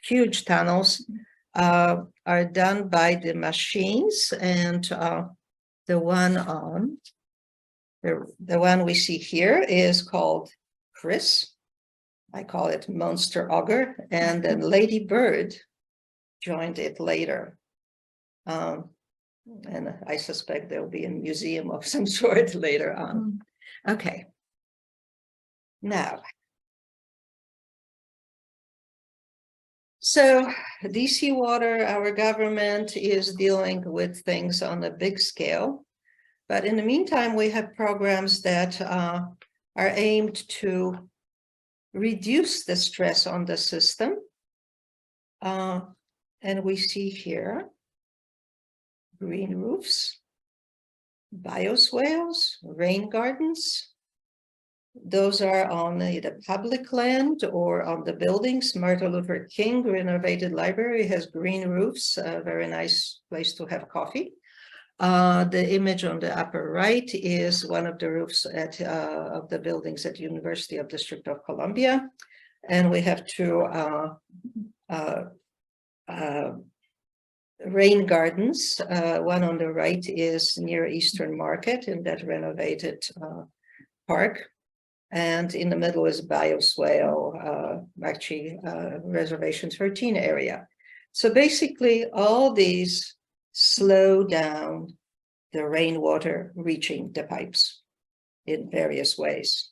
huge tunnels, are done by the machines, and the one we see here is called CHRS. I call it Monster Auger, and then Lady Bird joined it later. And I suspect there'll be a museum of some sort later on. Okay. Now, so DC Water, our government, is dealing with things on a big scale. But in the meantime, we have programs that are aimed to reduce the stress on the system. And we see here green roofs, bioswales, rain gardens. Those are on the public land or on the buildings. Martin Luther King Renovated Library has green roofs, a very nice place to have coffee. The image on the upper right is one of the roofs of the buildings at University of District of Columbia. And we have two rain gardens. One on the right is near Eastern Market in that renovated park. And in the middle is bioswale, Reservation 13 area. So basically all these slow down the rainwater reaching the pipes in various ways.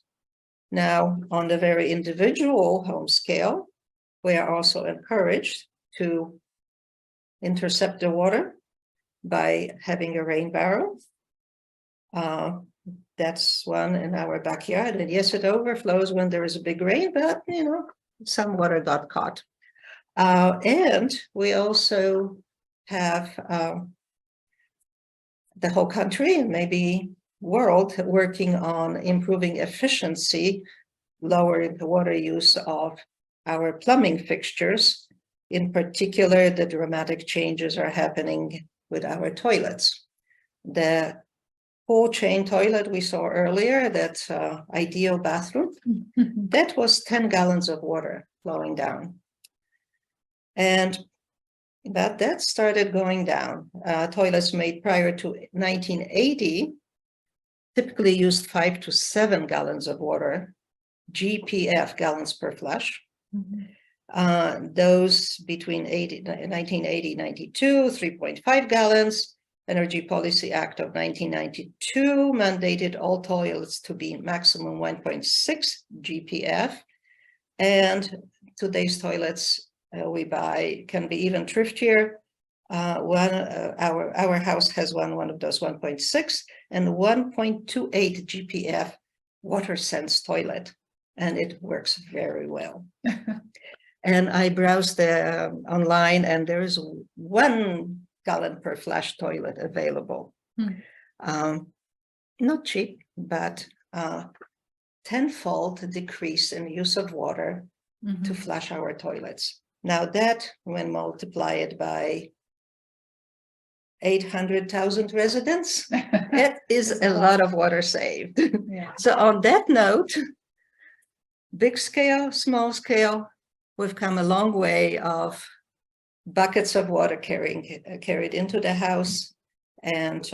Now, on the very individual home scale, we are also encouraged to intercept the water by having a rain barrel. That's one in our backyard, and yes, it overflows when there is a big rain, but some water got caught. And we also have the whole country and maybe world working on improving efficiency, lowering the water use of our plumbing fixtures. In particular, the dramatic changes are happening with our toilets. The whole chain toilet we saw earlier, that ideal bathroom, that was 10 gallons of water flowing down. And that started going down. Toilets made prior to 1980 typically used 5 to 7 gallons of water, GPF, gallons per flush. Those between 1980, 92, 3.5 gallons. Energy Policy Act of 1992 mandated all toilets to be maximum 1.6 GPF. And today's toilets we buy can be even thriftier. Our house has one of those 1.6 and 1.28 GPF WaterSense toilet, and it works very well. And I browsed online, and there is 1 gallon per flush toilet available. Not cheap, but tenfold decrease in use of water to flush our toilets. Now that, when multiplied by 800,000 residents, it is a lot of water saved. Yeah. So on that note, big scale, small scale, we've come a long way of buckets of water carried into the house, and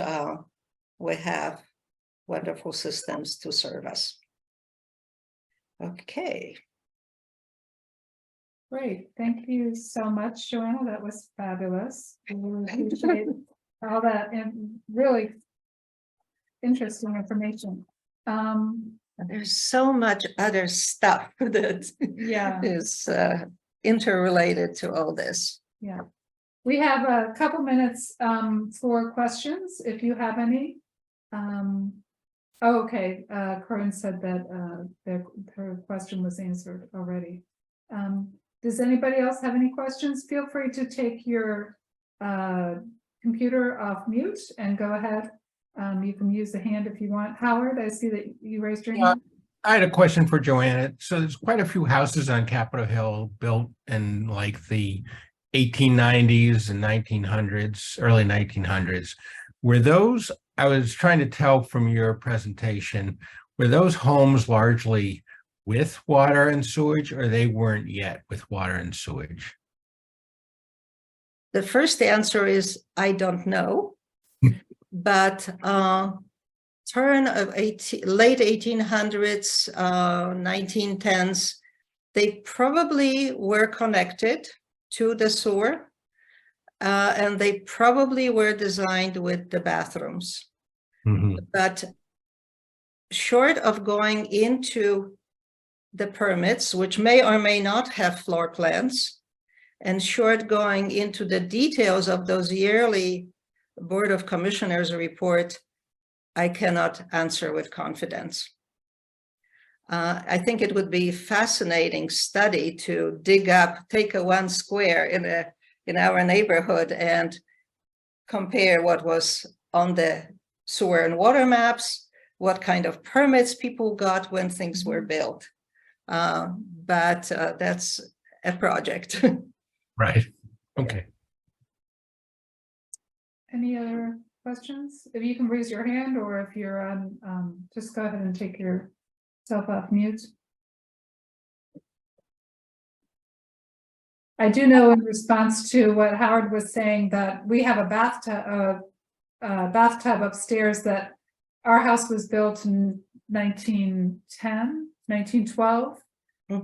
we have wonderful systems to serve us. Okay. Great. Thank you so much, Joanna. That was fabulous. I really appreciate all that and really interesting information. There's so much other stuff that is interrelated to all this. Yeah. We have a couple minutes for questions, if you have any. Okay. Corinne said that her question was answered already. Does anybody else have any questions? Feel free to take your computer off mute and go ahead. You can use the hand if you want. Howard, I see that you raised your hand. I had a question for Joanna. So there's quite a few houses on Capitol Hill built in like the 1890s and 1900s, early 1900s. Were those, I was trying to tell from your presentation, were those homes largely with water and sewage, or they weren't yet with water and sewage? The first answer is I don't know, but turn of late 1800s, 1910s, they probably were connected to the sewer, and they probably were designed with the bathrooms. But short of going into the permits, which may or may not have floor plans, and short going into the details of those yearly Board of Commissioners report, I cannot answer with confidence. I think it would be a fascinating study to dig up, take a 1 square in our neighborhood and compare what was on the sewer and water maps, what kind of permits people got when things were built. But that's a project. Right. Okay. Any other questions? If you can raise your hand, or if you're on, just go ahead and take yourself off mute. I do know, in response to what Howard was saying, that we have a bathtub upstairs that our house was built in 1910, 1912.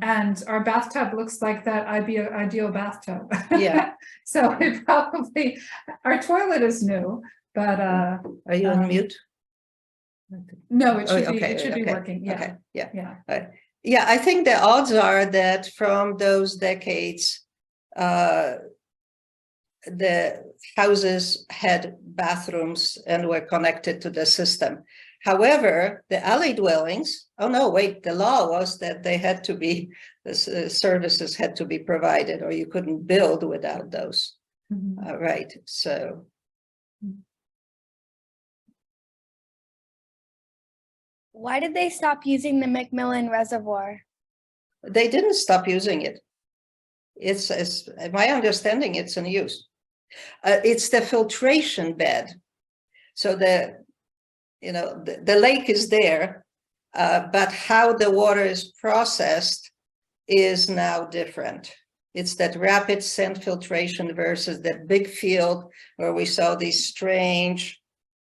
And our bathtub looks like that ideal bathtub. Yeah. So we probably, our toilet is new, but Are you on mute? no, it should Okay, it should be working. Yeah. Okay. Yeah. Yeah. Yeah, I think the odds are that from those decades, the houses had bathrooms and were connected to the system. However, the alley dwellings, oh no, wait, the law was that they had to be, the services had to be provided, or you couldn't build without those. Right, so. Why did they stop using the Macmillan Reservoir? They didn't stop using it. It's my understanding, it's in use. It's the filtration bed. So the lake is there, but how the water is processed is now different. It's that rapid scent filtration versus that big field where we saw these strange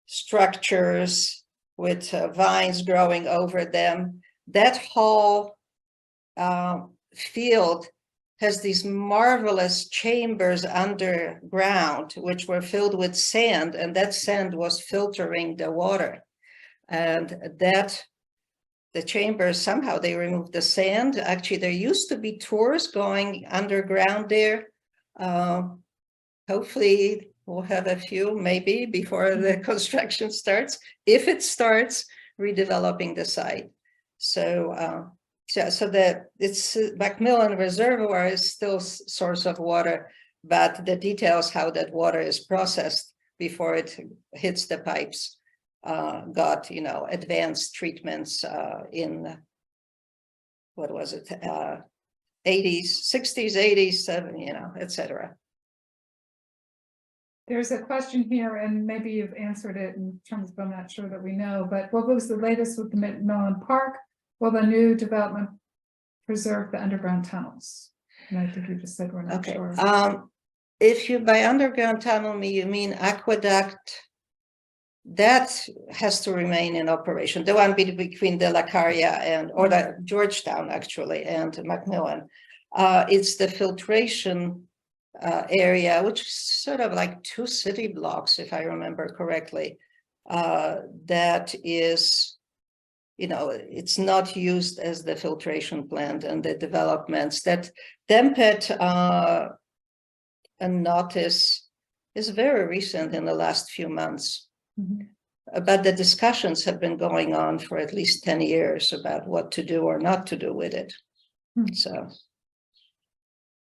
structures with vines growing over them. That whole field has these marvelous chambers underground, which were filled with sand, and that sand was filtering the water. And that the chambers, somehow they removed the sand. Actually, there used to be tours going underground there. Hopefully we'll have a few esse before the construction starts, if it starts redeveloping the site. So that it's Macmillan Reservoir is still source of water, but the details how that water is processed before it hits the pipes got, advanced treatments in, what was it, 80s, 60s, 80s, etc. There's a question here, and maybe you've answered it in terms of, I'm not sure that we know, but what was the latest with the Macmillan Park? Will the new development preserve the underground tunnels? And I think you just said we're not sure. If you by underground tunnel you mean aqueduct, that has to remain in operation. The one between De La Caria or the Georgetown actually and Macmillan. It's the filtration area, which is sort of like 2 city blocks, if I remember correctly. That is, it's not used as the filtration plant, and the developments that Dempet and Notice is very recent in the last few months. But the discussions have been going on for at least 10 years about what to do or not to do with it. So.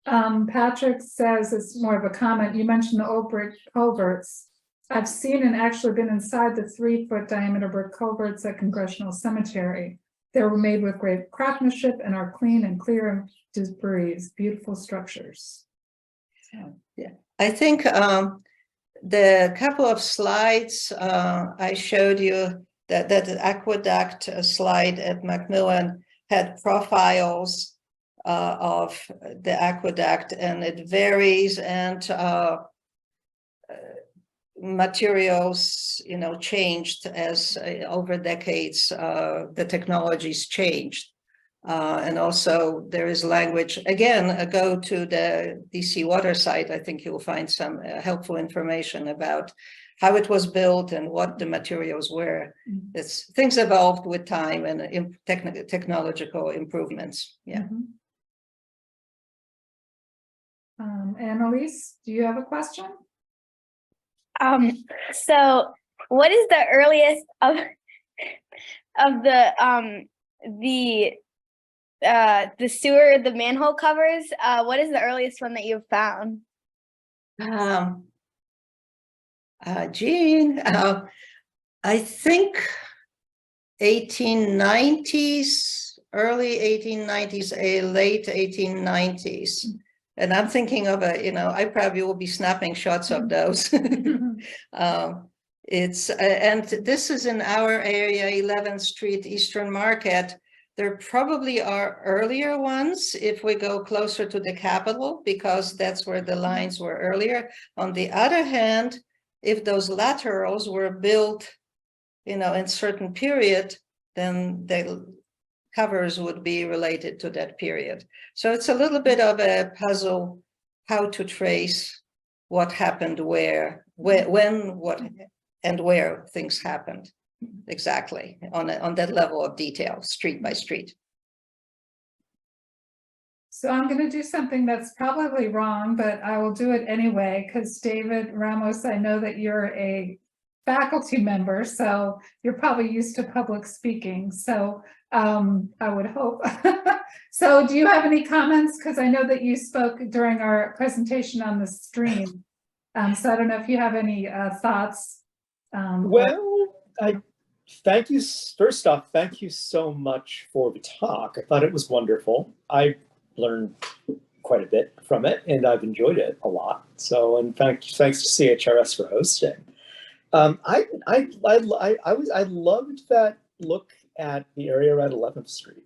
Patrick says, it's more of a comment, you mentioned the old brick culverts. I've seen and actually been inside the 3-foot diameter brick culverts at Congressional Cemetery. They were made with great craftsmanship and are clean and clear of debris, beautiful structures. So. Yeah, I think the couple of slides I showed you, that aqueduct slide at Macmillan had profiles of the aqueduct, and it varies, and materials changed as over decades the technologies changed, and also there is language. Again, go to the DC water site. I think you'll find some helpful information about how it was built and what the materials were. It's things evolved with time and technological improvements. Yeah. Annalise, do you have a question? So what is the earliest of the sewer, the manhole covers? What is the earliest one that you've found? Jean, I think 1890s, early 1890s, late 1890s. And I'm thinking of I probably will be snapping shots of those. It's and this is in our area, 11th Street, Eastern Market. There probably are earlier ones if we go closer to the Capitol, because that's where the lines were earlier. On the other hand, if those laterals were built, in certain period, then the covers would be related to that period. So it's a little bit of a puzzle how to trace what happened where, when, what, and where things happened exactly on that level of detail, street by street. So I'm going to do something that's probably wrong, but I will do it anyway, because David Ramos, I know that you're a faculty member, so you're probably used to public speaking. So I would hope. So do you have any comments? Because I know that you spoke during our presentation on the stream. So I don't know if you have any thoughts. Well, thank you. First off, thank you so much for the talk. I thought it was wonderful. I learned quite a bit from it, and I've enjoyed it a lot. So, and thanks to CHRS for hosting. I loved that look at the area around 11th Street.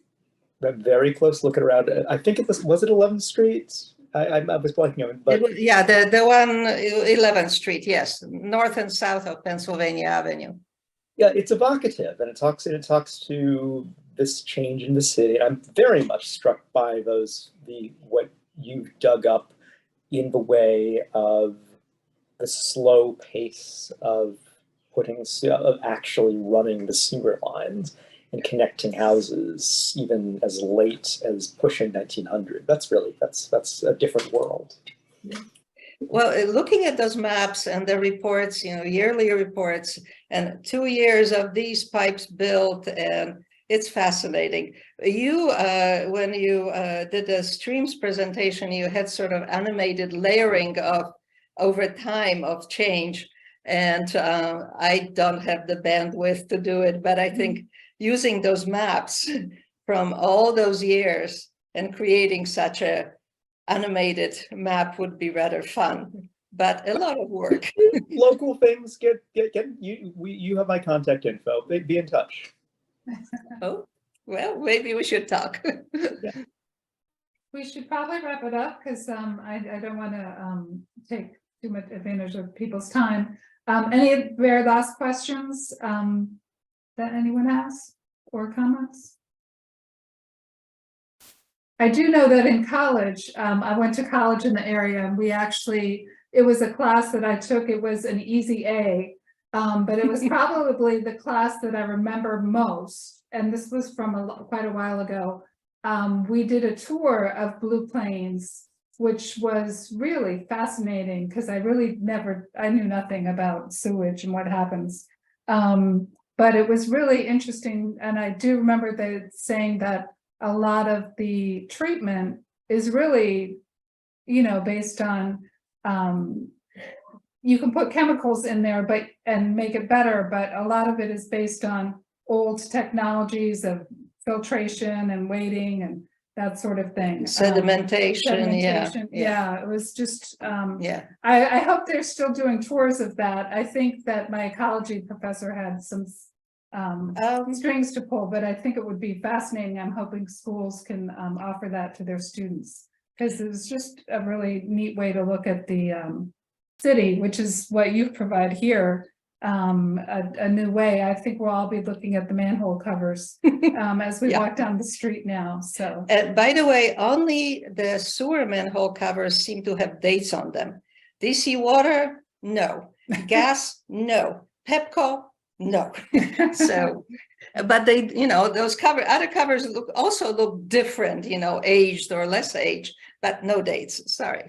That very close look around. I think it was it 11th Street? I was blanking on it, but Yeah, the one 11th Street, yes, north and south of Pennsylvania Avenue. Yeah, it's evocative, and it talks to this change in the city. I'm very much struck by what you've dug up in the way of the slow pace of of actually running the sewer lines and connecting houses even as late as pushing 1900. That's a different world. Well, looking at those maps and the reports, yearly reports, and 2 years of these pipes built, and it's fascinating. You, when you did the streams presentation, you had sort of animated layering of over time of change. And I don't have the bandwidth to do it, but I think using those maps from all those years and creating such a animated map would be rather fun, but a lot of work. Local things you have my contact info. Be in touch. Oh, well, maybe we should talk. We should probably wrap it up because I don't want to take too much advantage of people's time. Any very last questions that anyone has or comments? I do know that in college, I went to college in the area, and it was a class that I took. It was an easy A, but it was probably the class that I remember most. And this was from quite a while ago. We did a tour of Blue Plains, which was really fascinating because I knew nothing about sewage and what happens. But it was really interesting. And I do remember saying that a lot of the treatment is really, based on, you can put chemicals in there, and make it better, but a lot of it is based on old technologies of filtration and weighting and that sort of thing. Sedimentation, yeah, it was just, yeah. I hope they're still doing tours of that. I think that my ecology professor had some strings to pull, but I think it would be fascinating. I'm hoping schools can offer that to their students, because it was just a really neat way to look at the city, which is what you provide here, a new way. I think we'll all be looking at the manhole covers as we walk down the street now. So, by the way, only the sewer manhole covers seem to have dates on them. DC water, no. Gas, no. Pepco, no. So, but they, those other covers also look different, aged or less aged, but no dates. Sorry.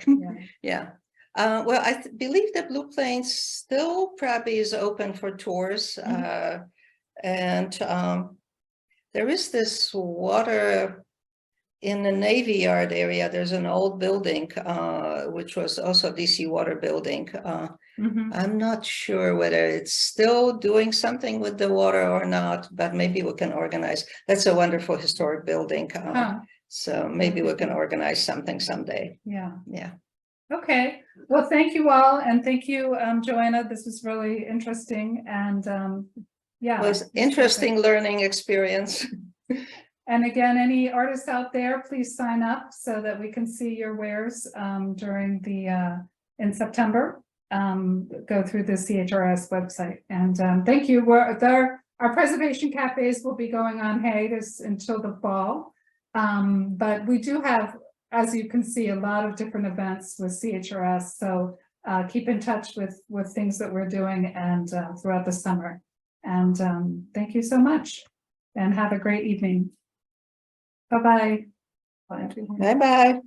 Yeah. Well, I believe that Blue Plains still probably is open for tours. And there is this water in the Navy Yard area. There's an old building, which was also DC water building. I'm not sure whether it's still doing something with the water or not, but maybe we can organize. That's a wonderful historic building. So maybe we can organize something someday. Yeah. Okay. Well, thank you all. And thank you, Joanna. This was really interesting. And it was interesting learning experience. And again, any artists out there, please sign up so that we can see your wares during in September. Go through the CHRS website. And thank you. Our preservation cafes will be going on hiatus until the fall. But we do have, as you can see, a lot of different events with CHRS. So keep in touch with things that we're doing and throughout the summer. And thank you so much and have a great evening. Bye-bye. Bye-bye.